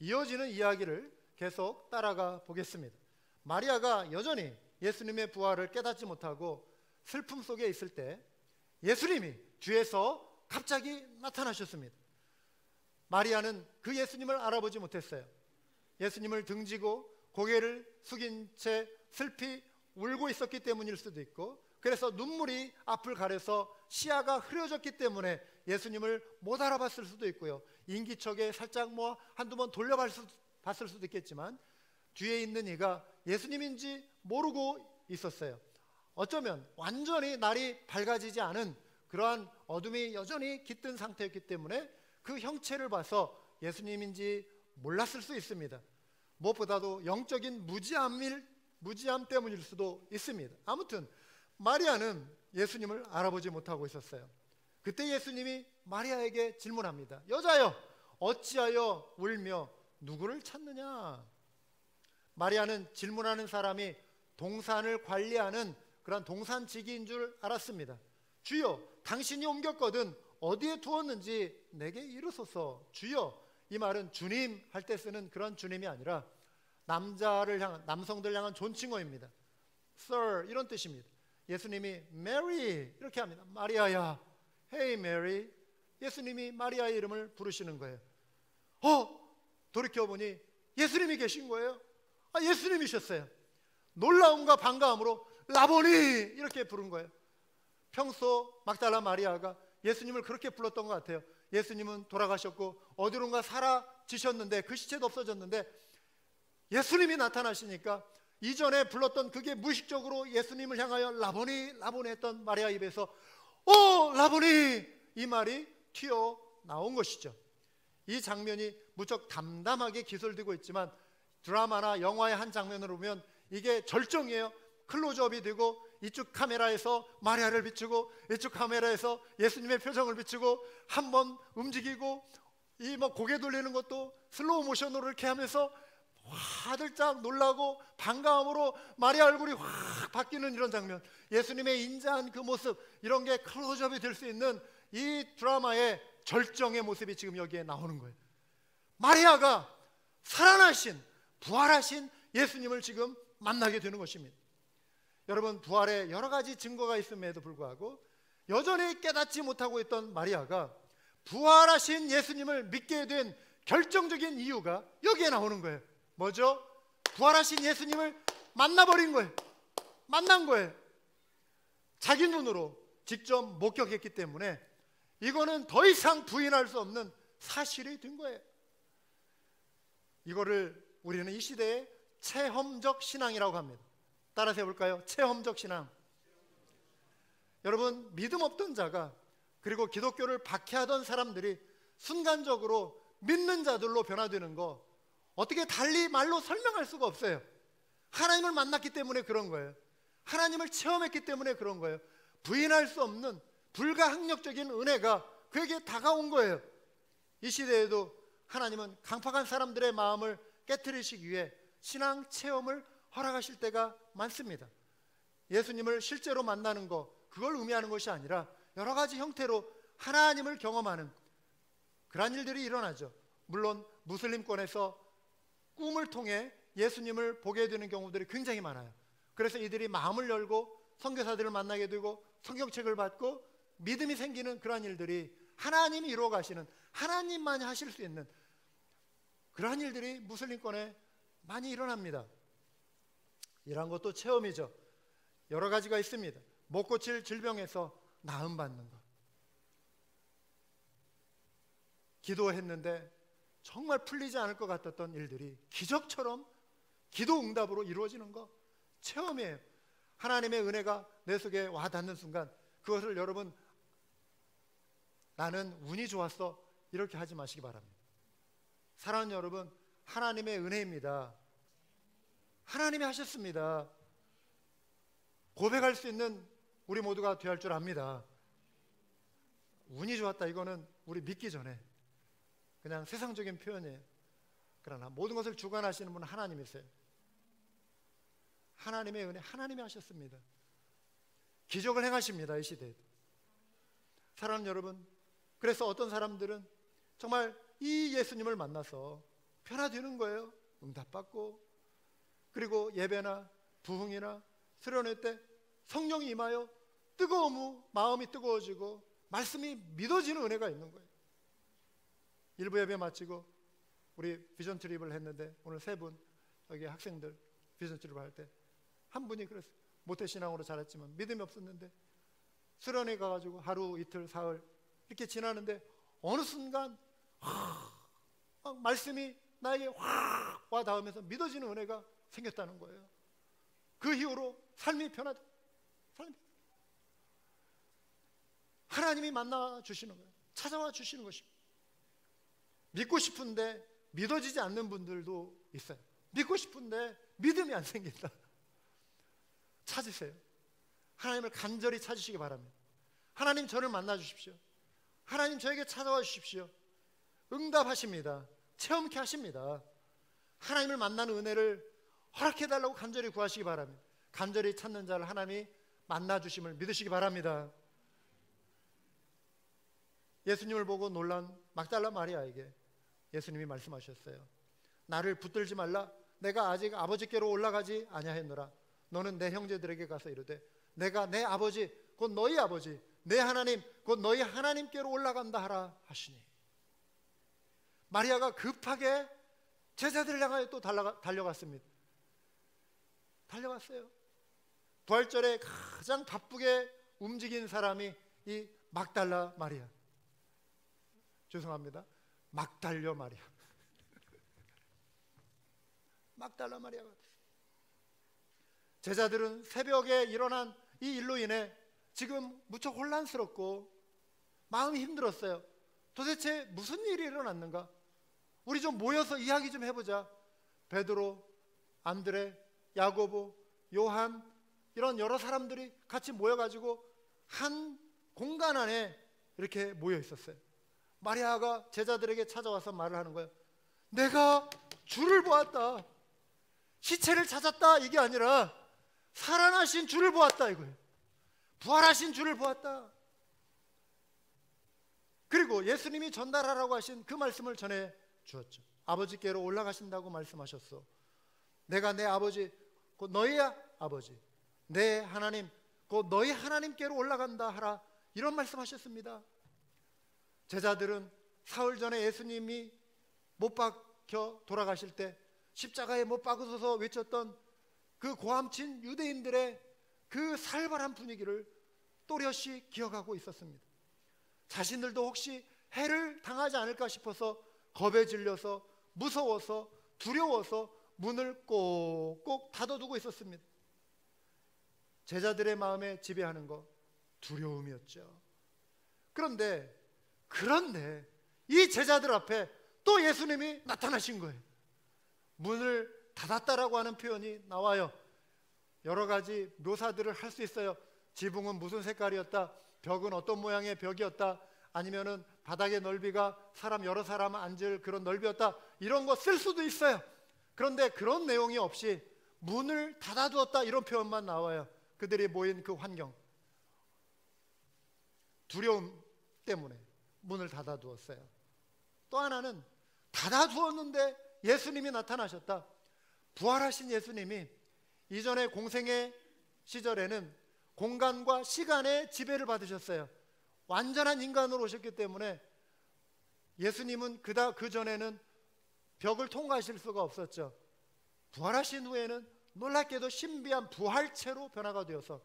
이어지는 이야기를 계속 따라가 보겠습니다. 마리아가 여전히 예수님의 부활을 깨닫지 못하고 슬픔 속에 있을 때 예수님이 뒤에서 갑자기 나타나셨습니다. 마리아는 그 예수님을 알아보지 못했어요. 예수님을 등지고 고개를 숙인 채 슬피 울고 있었기 때문일 수도 있고, 그래서 눈물이 앞을 가려서 시야가 흐려졌기 때문에 예수님을 못 알아봤을 수도 있고요. 인기척에 살짝 한두 번 돌려봤을 수도 있겠지만 뒤에 있는 이가 예수님인지 모르고 있었어요. 어쩌면 완전히 날이 밝아지지 않은 그러한 어둠이 여전히 깃든 상태였기 때문에 그 형체를 봐서 예수님인지 몰랐을 수 있습니다. 무엇보다도 영적인 무지함 때문일 수도 있습니다. 아무튼 마리아는 예수님을 알아보지 못하고 있었어요. 그때 예수님이 마리아에게 질문합니다. 여자여, 어찌하여 울며 누구를 찾느냐? 마리아는 질문하는 사람이 동산을 관리하는 그런 동산지기인 줄 알았습니다. 주여, 당신이 옮겼거든 어디에 두었는지 내게 이르소서. 주여, 이 말은 주님 할 때 쓰는 그런 주님이 아니라 남성들 향한 존칭어입니다. Sir, 이런 뜻입니다. 예수님이 Mary 이렇게 합니다. 마리아야, Hey Mary. 예수님이 마리아의 이름을 부르시는 거예요. 돌이켜보니 예수님이 계신 거예요. 예수님이셨어요. 놀라움과 반가움으로 라보니 이렇게 부른 거예요. 평소 막달라 마리아가 예수님을 그렇게 불렀던 것 같아요. 예수님은 돌아가셨고 어디론가 사라지셨는데 그 시체도 없어졌는데 예수님이 나타나시니까 이전에 불렀던 그게 무의식적으로 예수님을 향하여 라보니 라보니 했던 마리아 입에서 라보니 이 말이 튀어나온 것이죠. 이 장면이 무척 담담하게 기술되고 있지만 드라마나 영화의 한 장면으로 보면 이게 절정이에요. 클로즈업이 되고 이쪽 카메라에서 마리아를 비추고 이쪽 카메라에서 예수님의 표정을 비추고 한번 움직이고 이 고개 돌리는 것도 슬로우 모션으로 이렇게 하면서 화들짝 놀라고 반가움으로 마리아 얼굴이 확 바뀌는 이런 장면, 예수님의 인자한 그 모습, 이런 게 클로즈업이 될 수 있는 이 드라마의 절정의 모습이 지금 여기에 나오는 거예요. 마리아가 살아나신 부활하신 예수님을 지금 만나게 되는 것입니다. 여러분, 부활에 여러 가지 증거가 있음에도 불구하고 여전히 깨닫지 못하고 있던 마리아가 부활하신 예수님을 믿게 된 결정적인 이유가 여기에 나오는 거예요. 뭐죠? 부활하신 예수님을 만나버린 거예요. 만난 거예요. 자기 눈으로 직접 목격했기 때문에 이거는 더 이상 부인할 수 없는 사실이 된 거예요. 이거를 우리는 이 시대의 체험적 신앙이라고 합니다. 따라서 해볼까요? 체험적 신앙. 여러분, 믿음 없던 자가 그리고 기독교를 박해하던 사람들이 순간적으로 믿는 자들로 변화되는 거 어떻게 달리 말로 설명할 수가 없어요. 하나님을 만났기 때문에 그런 거예요. 하나님을 체험했기 때문에 그런 거예요. 부인할 수 없는 불가항력적인 은혜가 그에게 다가온 거예요. 이 시대에도 하나님은 강팍한 사람들의 마음을 깨트리시기 위해 신앙 체험을 허락하실 때가 많습니다. 예수님을 실제로 만나는 거, 그걸 의미하는 것이 아니라 여러 가지 형태로 하나님을 경험하는 그런 일들이 일어나죠. 물론 무슬림권에서 꿈을 통해 예수님을 보게 되는 경우들이 굉장히 많아요. 그래서 이들이 마음을 열고 선교사들을 만나게 되고 성경책을 받고 믿음이 생기는 그러한 일들이 하나님이 이루어 가시는, 하나님만이 하실 수 있는 그러한 일들이 무슬림권에 많이 일어납니다. 이런 것도 체험이죠. 여러 가지가 있습니다. 못 고칠 질병에서 나음받는 것, 기도했는데 정말 풀리지 않을 것 같았던 일들이 기적처럼 기도 응답으로 이루어지는 것, 체험이에요. 하나님의 은혜가 내 속에 와 닿는 순간 그것을 여러분, 나는 운이 좋았어, 이렇게 하지 마시기 바랍니다. 사랑하는 여러분, 하나님의 은혜입니다. 하나님이 하셨습니다. 고백할 수 있는 우리 모두가 되어야 할 줄 압니다. 운이 좋았다, 이거는 우리 믿기 전에 그냥 세상적인 표현이에요. 그러나 모든 것을 주관하시는 분은 하나님이세요. 하나님의 은혜, 하나님이 하셨습니다. 기적을 행하십니다, 이 시대에도. 사랑하는 여러분, 그래서 어떤 사람들은 정말 이 예수님을 만나서 변화되는 거예요. 응답받고, 그리고 예배나 부흥이나 수련회 때 성령이 임하여 마음이 뜨거워지고 말씀이 믿어지는 은혜가 있는 거예요. 일부 예배 마치고 우리 비전 트립을 했는데 오늘 3분 여기 학생들 비전 트립을 할 때 한 분이 그랬어요. 모태신앙으로 자랐지만 믿음이 없었는데 수련회 가가지고 하루 이틀 사흘 이렇게 지나는데 어느 순간 막 말씀이 나에게 확 와 닿으면서 믿어지는 은혜가 생겼다는 거예요. 그 이후로 삶이 변하다. 하나님이 만나 주시는 거예요. 찾아와 주시는 것입니다. 믿고 싶은데 믿어지지 않는 분들도 있어요. 믿고 싶은데 믿음이 안 생긴다. 찾으세요. 하나님을 간절히 찾으시기 바랍니다. 하나님 저를 만나 주십시오. 하나님 저에게 찾아와 주십시오. 응답하십니다. 체험케 하십니다. 하나님을 만나는 은혜를 허락해달라고 간절히 구하시기 바랍니다. 간절히 찾는 자를 하나님이 만나 주심을 믿으시기 바랍니다. 예수님을 보고 놀란 막달라 마리아에게 예수님이 말씀하셨어요. 나를 붙들지 말라. 내가 아직 아버지께로 올라가지 아니하였노라. 너는 내 형제들에게 가서 이르되 내가 내 아버지 곧 너희 아버지 내 하나님 곧 너희 하나님께로 올라간다 하라 하시니. 마리아가 급하게 제자들을 향하여 또 달려갔습니다. 달려갔어요. 부활절에 가장 바쁘게 움직인 사람이 이 막달라 마리아. 죄송합니다. 막달려 마리아. 막달라 마리아가 제자들은 새벽에 일어난 이 일로 인해 지금 무척 혼란스럽고 마음이 힘들었어요. 도대체 무슨 일이 일어났는가? 우리 좀 모여서 이야기 좀 해보자. 베드로, 안드레, 야고보, 요한 이런 여러 사람들이 같이 모여가지고 한 공간 안에 이렇게 모여 있었어요. 마리아가 제자들에게 찾아와서 말을 하는 거예요. 내가 주를 보았다. 시체를 찾았다 이게 아니라 살아나신 주를 보았다 이거예요. 부활하신 주를 보았다. 그리고 예수님이 전달하라고 하신 그 말씀을 전해 주었죠. 아버지께로 올라가신다고 말씀하셨어. 내가 내 아버지 곧 너희 아버지 내 하나님 곧 너희 하나님께로 올라간다 하라 이런 말씀하셨습니다. 제자들은 사흘 전에 예수님이 못 박혀 돌아가실 때 십자가에 못 박으셔서 외쳤던 그 고함친 유대인들의 그 살벌한 분위기를 또렷이 기억하고 있었습니다. 자신들도 혹시 해를 당하지 않을까 싶어서 겁에 질려서 무서워서 두려워서 문을 꼭꼭 닫아두고 있었습니다. 제자들의 마음에 지배하는 거 두려움이었죠. 그런데 이 제자들 앞에 또 예수님이 나타나신 거예요. 문을 닫았다라고 하는 표현이 나와요. 여러 가지 묘사들을 할 수 있어요. 지붕은 무슨 색깔이었다, 벽은 어떤 모양의 벽이었다, 아니면은 바닥의 넓이가 여러 사람 앉을 그런 넓이였다, 이런 거 쓸 수도 있어요. 그런데 그런 내용이 없이 문을 닫아두었다 이런 표현만 나와요. 그들이 모인 그 환경, 두려움 때문에 문을 닫아두었어요. 또 하나는 닫아두었는데 예수님이 나타나셨다. 부활하신 예수님이 이전에 공생의 시절에는 공간과 시간의 지배를 받으셨어요. 완전한 인간으로 오셨기 때문에 예수님은 그 전에는 벽을 통과하실 수가 없었죠. 부활하신 후에는 놀랍게도 신비한 부활체로 변화가 되어서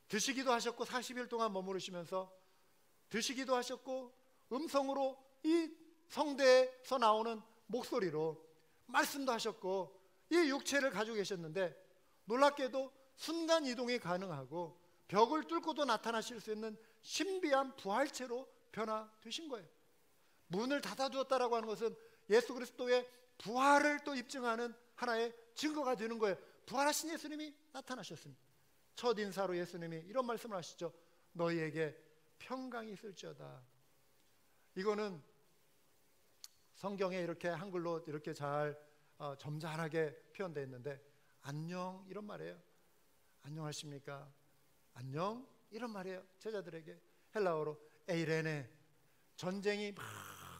드시기도 하셨고 40일 동안 머무르시면서 드시기도 하셨고 음성으로 이 성대에서 나오는 목소리로 말씀도 하셨고 이 육체를 가지고 계셨는데 놀랍게도 순간 이동이 가능하고 벽을 뚫고도 나타나실 수 있는 신비한 부활체로 변화되신 거예요. 문을 닫아두었다라고 하는 것은 예수 그리스도의 부활을 또 입증하는 하나의 증거가 되는 거예요. 부활하신 예수님이 나타나셨습니다. 첫 인사로 예수님이 이런 말씀을 하시죠. 너희에게 평강이 있을지어다. 이거는 성경에 이렇게 한글로 이렇게 잘 점잖하게 표현되어 있는데 안녕 이런 말이에요. 안녕하십니까? 안녕 이런 말이에요. 제자들에게 헬라어로 에이레네. 전쟁이 막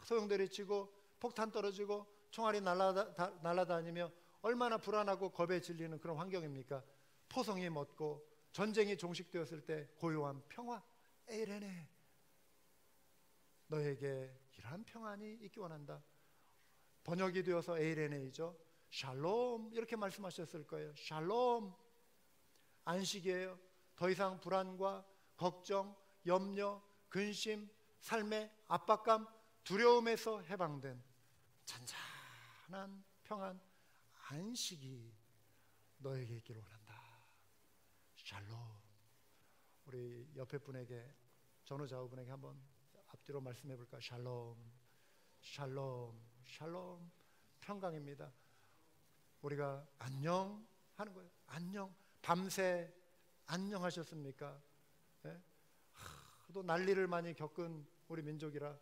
소용돌이 치고 폭탄 떨어지고 총알이 날아다니며 얼마나 불안하고 겁에 질리는 그런 환경입니까? 포성이 멎고 전쟁이 종식되었을 때 고요한 평화, 에이레네, 너에게 이러한 평안이 있기 원한다. 번역이 되어서 에이레네이죠. 샬롬 이렇게 말씀하셨을 거예요. 샬롬, 안식이에요. 더 이상 불안과 걱정, 염려, 근심, 삶의 압박감, 두려움에서 해방된 잔잔한 평안, 안식이 너에게 있기를 원한다. 샬롬. 우리 옆에 분에게, 전후좌우분에게 한번 앞뒤로 말씀해 볼까? 샬롬, 샬롬, 샬롬. 평강입니다. 우리가 안녕 하는 거예요. 안녕. 밤새 안녕하셨습니까? 예? 또 난리를 많이 겪은 우리 민족이라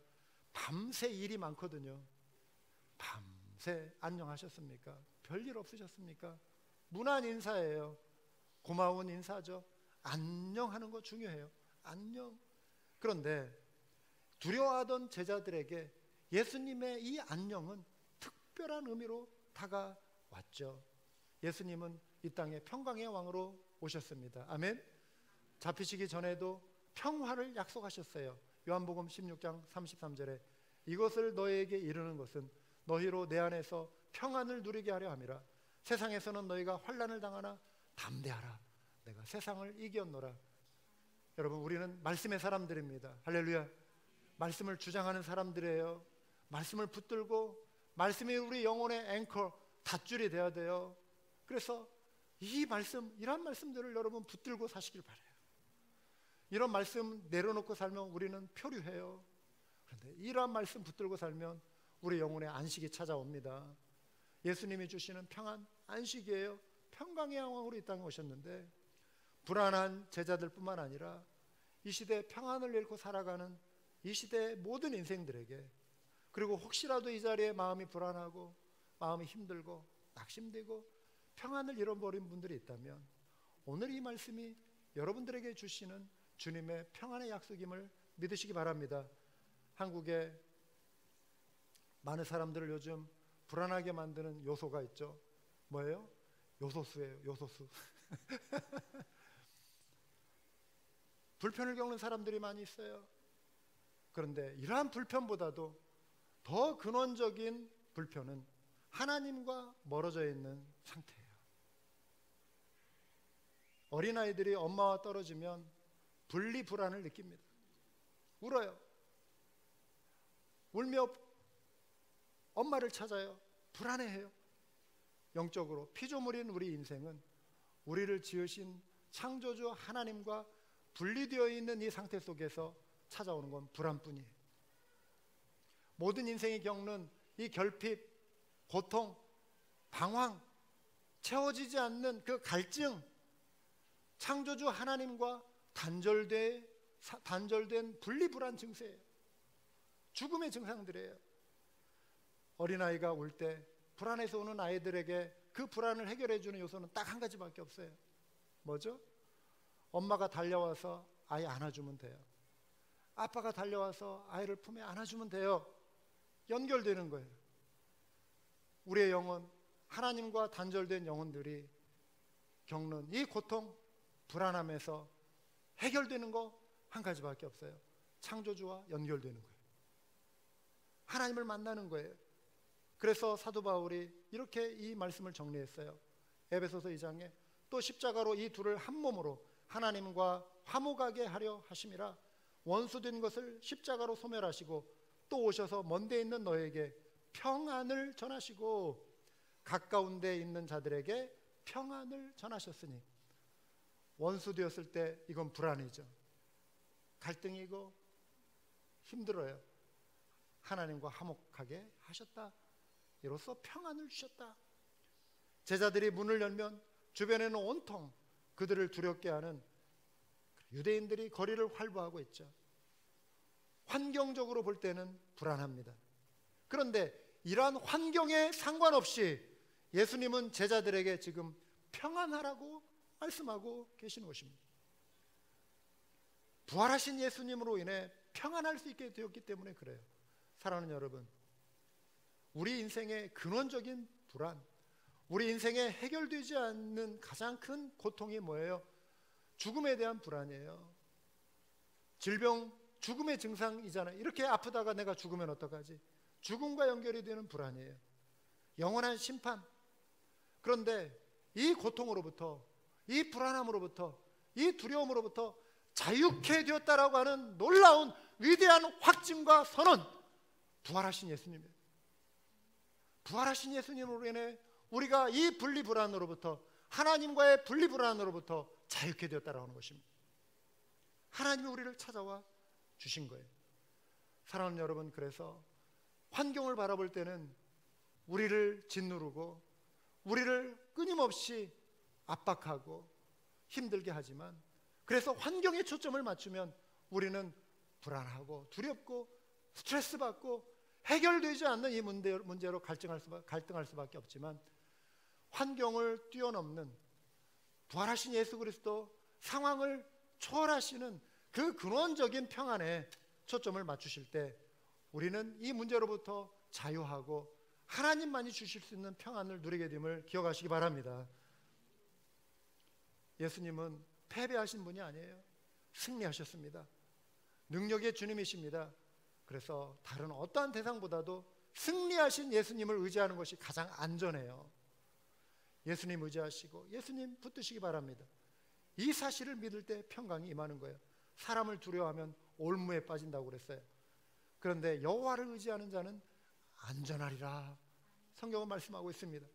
밤새 일이 많거든요. 밤새 안녕하셨습니까? 별일 없으셨습니까? 무난 인사예요. 고마운 인사죠. 안녕하는 거 중요해요. 안녕. 그런데 두려워하던 제자들에게 예수님의 이 안녕은 특별한 의미로 다가왔죠. 예수님은 이 땅에 평강의 왕으로 오셨습니다. 아멘. 잡히시기 전에도 평화를 약속하셨어요. 요한복음 16장 33절에 이것을 너희에게 이르는 것은 너희로 내 안에서 평안을 누리게 하려 함이라. 세상에서는 너희가 환난을 당하나 담대하라. 내가 세상을 이겼노라. 여러분, 우리는 말씀의 사람들입니다. 할렐루야. 말씀을 주장하는 사람들이에요. 말씀을 붙들고 말씀이 우리 영혼의 앵커, 닷줄이 되어야 돼요. 그래서 이 말씀, 이런 말씀들을 여러분 붙들고 사시길 바라요. 이런 말씀 내려놓고 살면 우리는 표류해요. 그런데 이러한 말씀 붙들고 살면 우리 영혼의 안식이 찾아옵니다. 예수님이 주시는 평안, 안식이에요. 평강의 왕으로 이 땅에 오셨는데 불안한 제자들뿐만 아니라 이 시대에 평안을 잃고 살아가는 이 시대의 모든 인생들에게, 그리고 혹시라도 이 자리에 마음이 불안하고 마음이 힘들고 낙심되고 평안을 잃어버린 분들이 있다면 오늘 이 말씀이 여러분들에게 주시는 주님의 평안의 약속임을 믿으시기 바랍니다. 한국에 많은 사람들을 요즘 불안하게 만드는 요소가 있죠. 뭐예요? 요소수예요. 요소수. 불편을 겪는 사람들이 많이 있어요. 그런데 이러한 불편보다도 더 근원적인 불편은 하나님과 멀어져 있는 상태예요. 어린아이들이 엄마와 떨어지면 분리 불안을 느낍니다. 울어요. 울며 엄마를 찾아요. 불안해해요. 영적으로 피조물인 우리 인생은 우리를 지으신 창조주 하나님과 분리되어 있는 이 상태 속에서 찾아오는 건 불안뿐이에요. 모든 인생이 겪는 이 결핍, 고통, 방황, 채워지지 않는 그 갈증, 창조주 하나님과 단절된 분리불안 증세예요. 죽음의 증상들이에요. 어린아이가 울 때 불안해서 오는 아이들에게 그 불안을 해결해 주는 요소는 딱 한 가지밖에 없어요. 뭐죠? 엄마가 달려와서 아이 안아주면 돼요. 아빠가 달려와서 아이를 품에 안아주면 돼요. 연결되는 거예요. 우리의 영혼, 하나님과 단절된 영혼들이 겪는 이 고통, 불안함에서 해결되는 거 한 가지밖에 없어요. 창조주와 연결되는 거예요. 하나님을 만나는 거예요. 그래서 사도 바울이 이렇게 이 말씀을 정리했어요. 에베소서 2장에 또 십자가로 이 둘을 한 몸으로 하나님과 화목하게 하려 하심이라. 원수된 것을 십자가로 소멸하시고 또 오셔서 먼데 있는 너에게 평안을 전하시고 가까운 데 있는 자들에게 평안을 전하셨으니. 원수 되었을 때 이건 불안이죠. 갈등이고 힘들어요. 하나님과 화목하게 하셨다. 이로써 평안을 주셨다. 제자들이 문을 열면 주변에는 온통 그들을 두렵게 하는 유대인들이 거리를 활보하고 있죠. 환경적으로 볼 때는 불안합니다. 그런데 이러한 환경에 상관없이 예수님은 제자들에게 지금 평안하라고 말씀하고 계시는 것입니다. 부활하신 예수님으로 인해 평안할 수 있게 되었기 때문에 그래요. 사랑하는 여러분, 우리 인생의 근원적인 불안, 우리 인생에 해결되지 않는 가장 큰 고통이 뭐예요? 죽음에 대한 불안이에요. 질병, 죽음의 증상이잖아요. 이렇게 아프다가 내가 죽으면 어떡하지? 죽음과 연결이 되는 불안이에요. 영원한 심판. 그런데 이 고통으로부터, 이 불안함으로부터, 이 두려움으로부터 자유케 되었다라고 하는 놀라운 위대한 확증과 선언, 부활하신 예수님이에요. 부활하신 예수님으로 인해 우리가 이 분리불안으로부터, 하나님과의 분리불안으로부터 자유케 되었다라고 하는 것입니다. 하나님이 우리를 찾아와 주신 거예요. 사랑하는 여러분, 그래서 환경을 바라볼 때는 우리를 짓누르고 우리를 끊임없이 압박하고 힘들게 하지만, 그래서 환경에 초점을 맞추면 우리는 불안하고 두렵고 스트레스 받고 해결되지 않는 이 문제로 갈등할 수밖에 없지만, 환경을 뛰어넘는 부활하신 예수 그리스도, 상황을 초월하시는 그 근원적인 평안에 초점을 맞추실 때 우리는 이 문제로부터 자유하고 하나님만이 주실 수 있는 평안을 누리게 됨을 기억하시기 바랍니다. 예수님은 패배하신 분이 아니에요. 승리하셨습니다. 능력의 주님이십니다. 그래서 다른 어떠한 대상보다도 승리하신 예수님을 의지하는 것이 가장 안전해요. 예수님 의지하시고 예수님 붙드시기 바랍니다. 이 사실을 믿을 때 평강이 임하는 거예요. 사람을 두려워하면 올무에 빠진다고 그랬어요. 그런데 여호와를 의지하는 자는 안전하리라, 성경은 말씀하고 있습니다.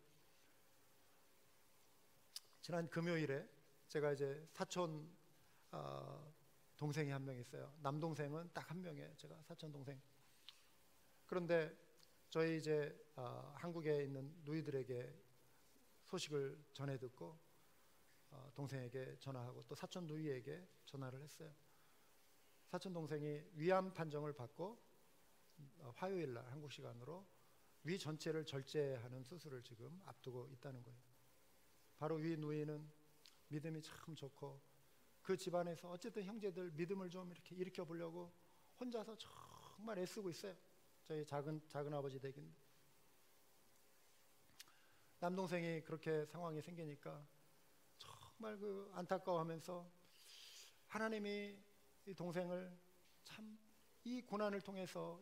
지난 금요일에 제가 이제 사촌 동생이 한 명 있어요. 남동생은 딱 한 명이에요. 제가 사촌 동생. 그런데 저희 이제 한국에 있는 누이들에게 소식을 전해 듣고 동생에게 전화하고 또 사촌 누이에게 전화를 했어요. 사촌 동생이 위암 판정을 받고 화요일 날 한국 시간으로 위 전체를 절제하는 수술을 지금 앞두고 있다는 거예요. 바로 위 누이는 믿음이 참 좋고 그 집안에서 어쨌든 형제들 믿음을 좀 이렇게 일으켜 보려고 혼자서 정말 애쓰고 있어요. 저희 작은 아버지 댁인데, 남동생이 그렇게 상황이 생기니까 정말 그 안타까워하면서 하나님이 이 동생을 참 이 고난을 통해서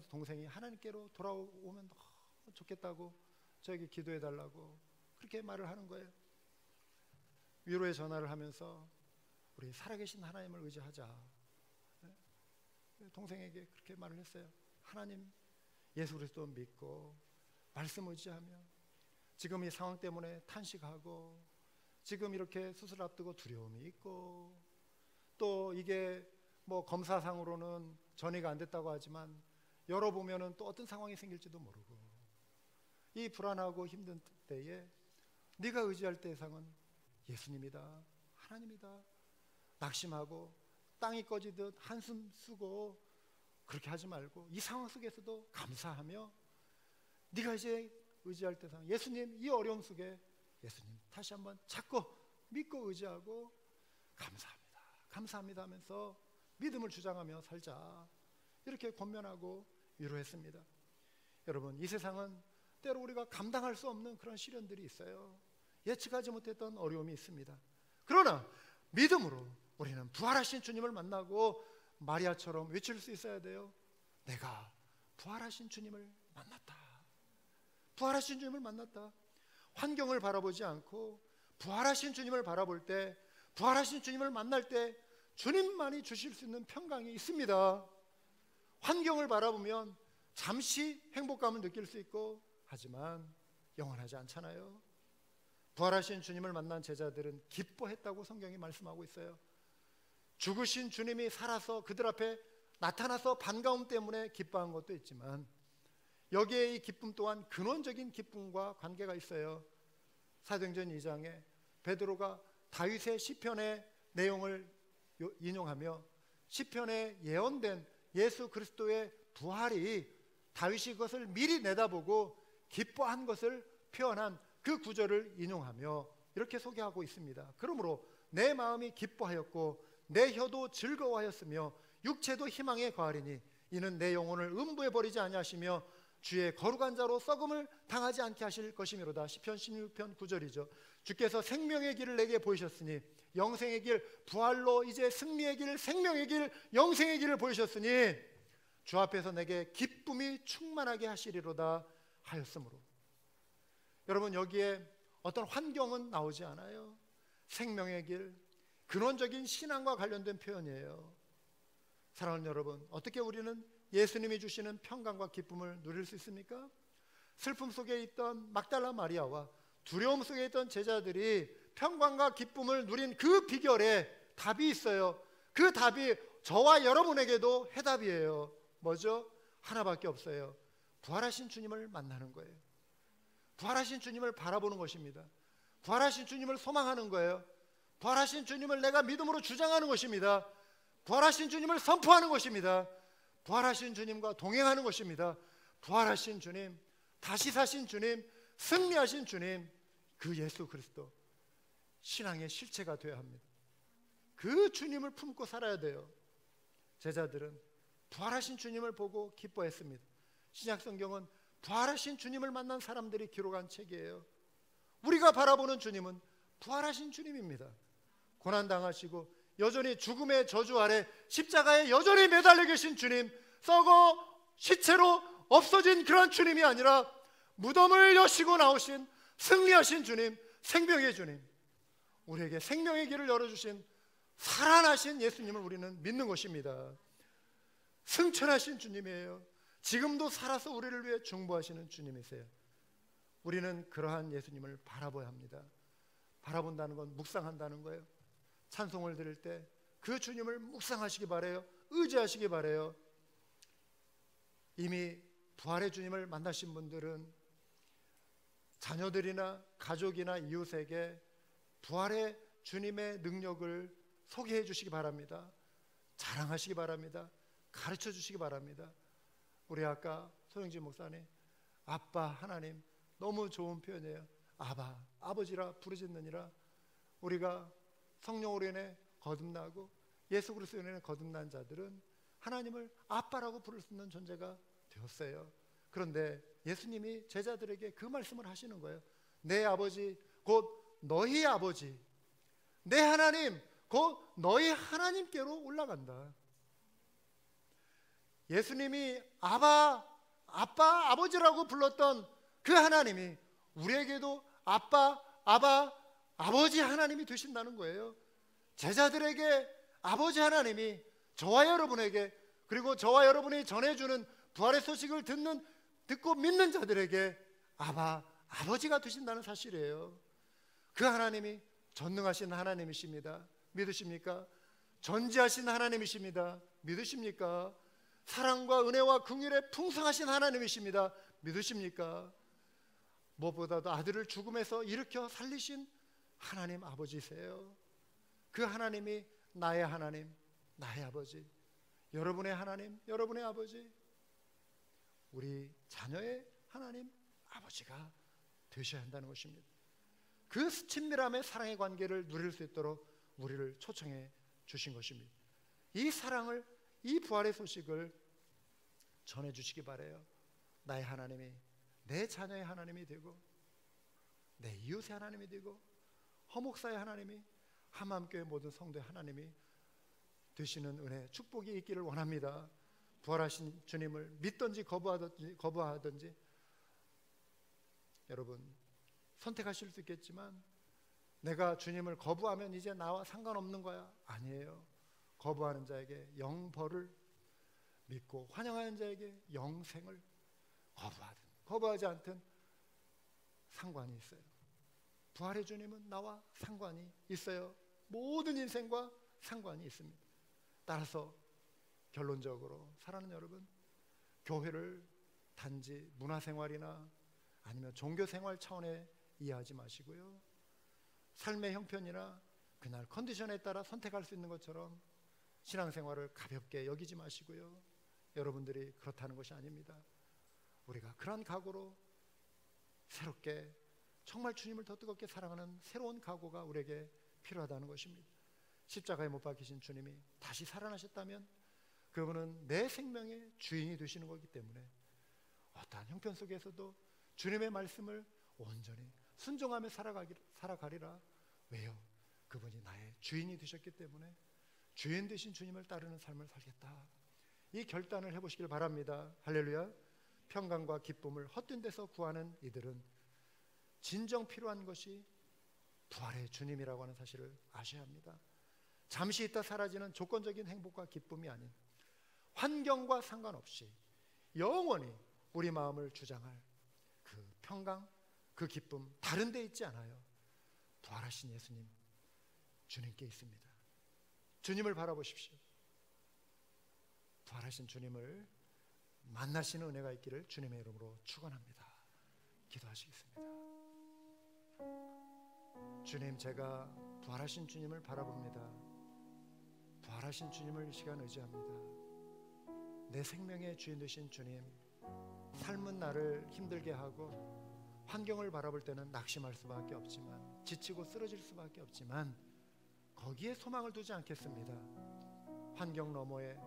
동생이 하나님께로 돌아오면 너무 좋겠다고 저에게 기도해 달라고 그렇게 말을 하는 거예요. 위로의 전화를 하면서 우리 살아계신 하나님을 의지하자. 동생에게 그렇게 말을 했어요. 하나님, 예수 그리스도 믿고 말씀 의지하며 지금 이 상황 때문에 탄식하고 지금 이렇게 수술 앞두고 두려움이 있고 또 이게 뭐 검사상으로는 전이가 안 됐다고 하지만 열어보면은 또 어떤 상황이 생길지도 모르고 이 불안하고 힘든 때에 네가 의지할 대상은 예수님이다, 하나님이다. 낙심하고 땅이 꺼지듯 한숨 쓰고 그렇게 하지 말고 이 상황 속에서도 감사하며 네가 이제 의지할 대상 예수님, 이 어려움 속에 예수님 다시 한번 찾고 믿고 의지하고 감사합니다 하면서 믿음을 주장하며 살자, 이렇게 권면하고 위로했습니다. 여러분, 이 세상은 때로 우리가 감당할 수 없는 그런 시련들이 있어요. 예측하지 못했던 어려움이 있습니다. 그러나 믿음으로 우리는 부활하신 주님을 만나고 마리아처럼 외칠 수 있어야 돼요. 내가 부활하신 주님을 만났다. 부활하신 주님을 만났다. 환경을 바라보지 않고 부활하신 주님을 바라볼 때, 부활하신 주님을 만날 때 주님만이 주실 수 있는 평강이 있습니다. 환경을 바라보면 잠시 행복감을 느낄 수 있고 하지만 영원하지 않잖아요. 부활하신 주님을 만난 제자들은 기뻐했다고 성경이 말씀하고 있어요. 죽으신 주님이 살아서 그들 앞에 나타나서 반가움 때문에 기뻐한 것도 있지만 여기에 이 기쁨 또한 근원적인 기쁨과 관계가 있어요. 사도행전 2장에 베드로가 다윗의 시편의 내용을 인용하며 시편에 예언된 예수 그리스도의 부활이 다윗이 그것을 미리 내다보고 기뻐한 것을 표현한 그 구절을 인용하며 이렇게 소개하고 있습니다. 그러므로 내 마음이 기뻐하였고 내 혀도 즐거워하였으며 육체도 희망에 거하리니 이는 내 영혼을 음부에 버리지 아니하시며 주의 거룩한 자로 썩음을 당하지 않게 하실 것이미로다. 시편 16편 9절이죠. 주께서 생명의 길을 내게 보이셨으니, 영생의 길, 부활로 이제 승리의 길, 생명의 길, 영생의 길을 보이셨으니 주 앞에서 내게 기쁨이 충만하게 하시리로다 하였으므로. 여러분, 여기에 어떤 환경은 나오지 않아요. 생명의 길, 근원적인 신앙과 관련된 표현이에요. 사랑하는 여러분, 어떻게 우리는 예수님이 주시는 평강과 기쁨을 누릴 수 있습니까? 슬픔 속에 있던 막달라 마리아와 두려움 속에 있던 제자들이 평강과 기쁨을 누린 그 비결에 답이 있어요. 그 답이 저와 여러분에게도 해답이에요. 뭐죠? 하나밖에 없어요. 부활하신 주님을 만나는 거예요. 부활하신 주님을 바라보는 것입니다. 부활하신 주님을 소망하는 거예요. 부활하신 주님을 내가 믿음으로 주장하는 것입니다. 부활하신 주님을 선포하는 것입니다. 부활하신 주님과 동행하는 것입니다. 부활하신 주님, 다시 사신 주님, 승리하신 주님, 그 예수 그리스도, 신앙의 실체가 되어야 합니다. 그 주님을 품고 살아야 돼요. 제자들은 부활하신 주님을 보고 기뻐했습니다. 신약 성경은 부활하신 주님을 만난 사람들이 기록한 책이에요. 우리가 바라보는 주님은 부활하신 주님입니다. 고난당하시고 여전히 죽음의 저주 아래 십자가에 여전히 매달려 계신 주님, 썩어 시체로 없어진 그런 주님이 아니라 무덤을 여시고 나오신 승리하신 주님, 생명의 주님, 우리에게 생명의 길을 열어주신 살아나신 예수님을 우리는 믿는 것입니다. 승천하신 주님이에요. 지금도 살아서 우리를 위해 중보하시는 주님이세요. 우리는 그러한 예수님을 바라봐야 합니다. 바라본다는 건 묵상한다는 거예요. 찬송을 드릴 때 그 주님을 묵상하시기 바라요. 의지하시기 바라요. 이미 부활의 주님을 만나신 분들은 자녀들이나 가족이나 이웃에게 부활의 주님의 능력을 소개해 주시기 바랍니다. 자랑하시기 바랍니다. 가르쳐 주시기 바랍니다. 우리 아까 소영진 목사님, 아빠 하나님, 너무 좋은 표현이에요. 아바, 아버지라 부르짖느니라. 우리가 성령으로 인해 거듭나고 예수 그리스도로 인해 거듭난 자들은 하나님을 아빠라고 부를 수 있는 존재가 되었어요. 그런데 예수님이 제자들에게 그 말씀을 하시는 거예요. 내 아버지 곧 너희 아버지, 내 하나님 곧 너희 하나님께로 올라간다. 예수님이 아빠, 아버지라고 불렀던 그 하나님이 우리에게도 아빠, 아바, 아버지 하나님이 되신다는 거예요. 제자들에게 아버지 하나님이 저와 여러분에게, 그리고 저와 여러분이 전해주는 부활의 소식을 듣고 믿는 자들에게 아바, 아버지가 되신다는 사실이에요. 그 하나님이 전능하신 하나님이십니다. 믿으십니까? 전지하신 하나님이십니다. 믿으십니까? 사랑과 은혜와 긍휼에 풍성하신 하나님이십니다. 믿으십니까? 무엇보다도 아들을 죽음에서 일으켜 살리신 하나님 아버지세요. 그 하나님이 나의 하나님, 나의 아버지, 여러분의 하나님, 여러분의 아버지, 우리 자녀의 하나님 아버지가 되셔야 한다는 것입니다. 그 친밀함의 사랑의 관계를 누릴 수 있도록 우리를 초청해 주신 것입니다. 이 사랑을, 이 부활의 소식을 전해 주시기 바라요. 나의 하나님이 내 자녀의 하나님이 되고, 내 이웃의 하나님이 되고, 허목사의 하나님이, 한마음교회 모든 성도의 하나님이 되시는 은혜, 축복이 있기를 원합니다. 부활하신 주님을 믿든지 거부하든지 여러분 선택하실 수 있겠지만, 내가 주님을 거부하면 이제 나와 상관없는 거야. 아니에요. 거부하는 자에게 영벌을, 믿고 환영하는 자에게 영생을, 거부하든 거부하지 않든 상관이 있어요. 부활의 주님은 나와 상관이 있어요. 모든 인생과 상관이 있습니다. 따라서 결론적으로 사랑하는 여러분, 교회를 단지 문화생활이나 아니면 종교생활 차원에 이해하지 마시고요, 삶의 형편이나 그날 컨디션에 따라 선택할 수 있는 것처럼 신앙생활을 가볍게 여기지 마시고요, 여러분들이 그렇다는 것이 아닙니다. 우리가 그런 각오로 새롭게 정말 주님을 더 뜨겁게 사랑하는 새로운 각오가 우리에게 필요하다는 것입니다. 십자가에 못 박히신 주님이 다시 살아나셨다면 그분은 내 생명의 주인이 되시는 거기 때문에 어떠한 형편 속에서도 주님의 말씀을 온전히 순종하며 살아가리라. 왜요? 그분이 나의 주인이 되셨기 때문에 주인 되신 주님을 따르는 삶을 살겠다. 이 결단을 해보시길 바랍니다. 할렐루야. 평강과 기쁨을 헛된 데서 구하는 이들은 진정 필요한 것이 부활의 주님이라고 하는 사실을 아셔야 합니다. 잠시 있다 사라지는 조건적인 행복과 기쁨이 아닌 환경과 상관없이 영원히 우리 마음을 주장할 그 평강, 그 기쁨 다른 데 있지 않아요. 부활하신 예수님, 주님께 있습니다. 주님을 바라보십시오. 부활하신 주님을 만나시는 은혜가 있기를 주님의 이름으로 축원합니다. 기도하시겠습니다. 주님, 제가 부활하신 주님을 바라봅니다. 부활하신 주님을 이 시간 의지합니다. 내 생명의 주인 되신 주님, 삶은 나를 힘들게 하고 환경을 바라볼 때는 낙심할 수밖에 없지만, 지치고 쓰러질 수밖에 없지만 거기에 소망을 두지 않겠습니다. 환경 너머에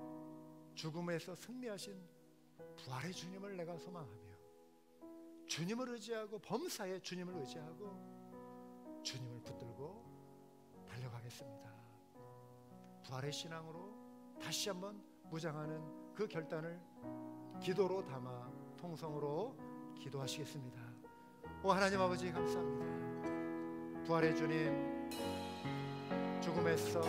죽음에서 승리하신 부활의 주님을 내가 소망하며 주님을 의지하고 범사에 주님을 의지하고 주님을 붙들고 달려가겠습니다. 부활의 신앙으로 다시 한번 무장하는 그 결단을 기도로 담아 통성으로 기도하시겠습니다. 오 하나님 아버지, 감사합니다. 부활의 주님, 죽음에서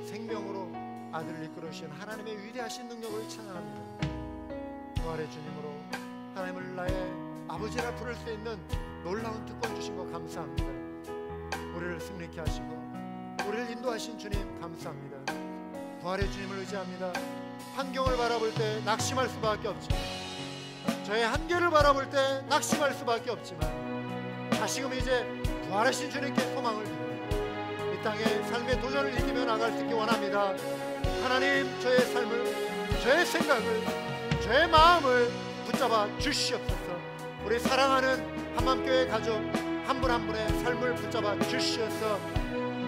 생명으로 아들을 이끌어주신 하나님의 위대하신 능력을 찬양합니다. 부활의 주님으로 하나님을 나의 아버지라 부를 수 있는 놀라운 특권 주신 것 감사합니다. 우리를 승리케 하시고 우리를 인도하신 주님 감사합니다. 부활의 주님을 의지합니다. 환경을 바라볼 때 낙심할 수밖에 없지만, 저의 한계를 바라볼 때 낙심할 수밖에 없지만, 다시금 이제 부활하신 주님께 소망을 드립니다. 이 땅의 삶의 도전을 이기며 나갈 수 있기 원합니다. 하나님, 저의 삶을, 저의 생각을, 저의 마음을 붙잡아 주시옵소서. 우리 사랑하는 한맘교회 가족 한 분 한 분의 삶을 붙잡아 주시옵소서.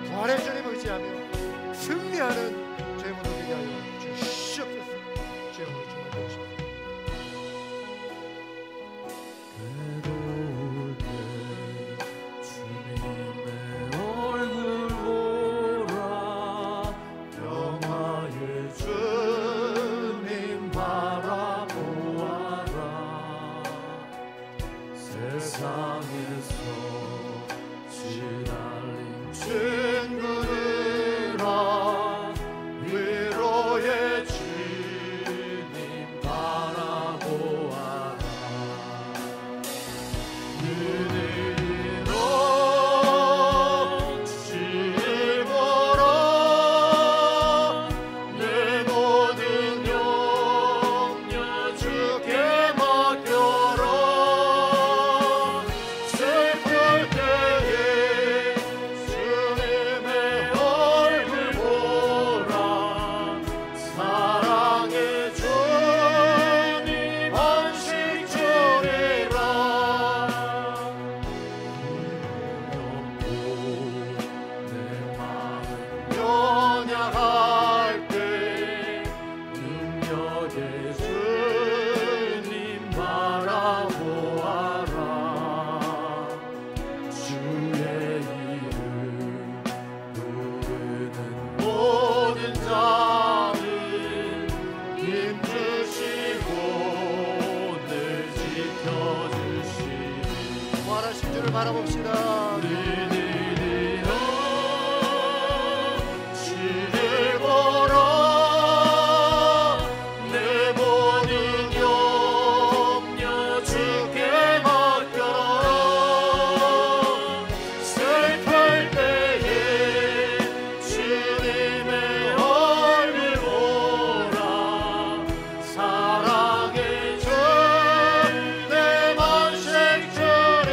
부활의 주님 의지하며 승리하는 저의 모두 되게 하여 주시옵소서. 주의 이름으로 축원해 주시옵소서. 바라봅시다. 주를 보러 내 모든 염려 주께 맡겨라. 슬플 때에 주님의 얼굴 보라. 사랑의 주 내 만식 주를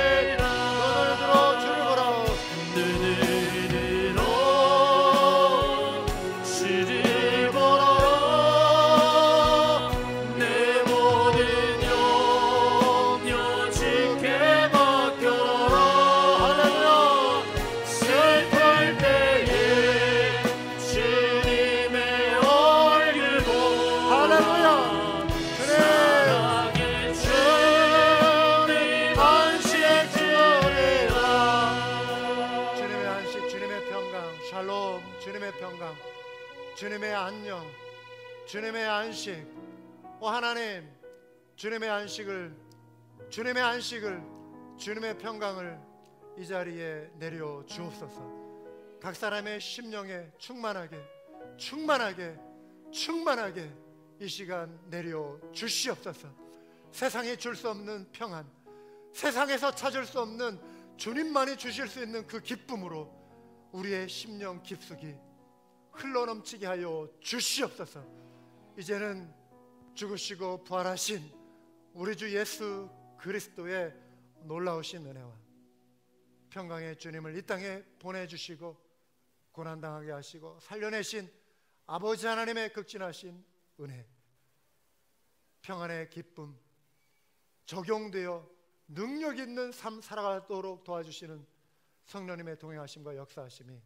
평강, 주님의 안녕, 주님의 안식, 하나님, 주님의 안식을, 주님의 평강을 이 자리에 내려 주옵소서. 각 사람의 심령에 충만하게 이 시간 내려 주시옵소서. 세상에 줄 수 없는 평안, 세상에서 찾을 수 없는 주님만이 주실 수 있는 그 기쁨으로 우리의 심령 깊숙이 흘러넘치게 하여 주시옵소서. 이제는 죽으시고 부활하신 우리 주 예수 그리스도의 놀라우신 은혜와 평강의 주님을 이 땅에 보내주시고 고난당하게 하시고 살려내신 아버지 하나님의 극진하신 은혜, 평안의 기쁨, 적용되어 능력 있는 삶 살아가도록 도와주시는 성령님의 동행하심과 역사하심이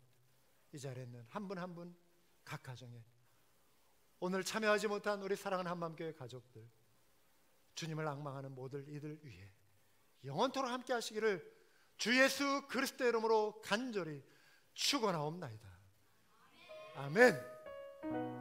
이 자리에 있는 한 분 한 분 각 가정에, 오늘 참여하지 못한 우리 사랑하는 한마음교회 가족들, 주님을 앙망하는 모든 이들 위해 영원토록 함께 하시기를 주 예수 그리스도의 이름으로 간절히 축원하옵나이다. 아멘.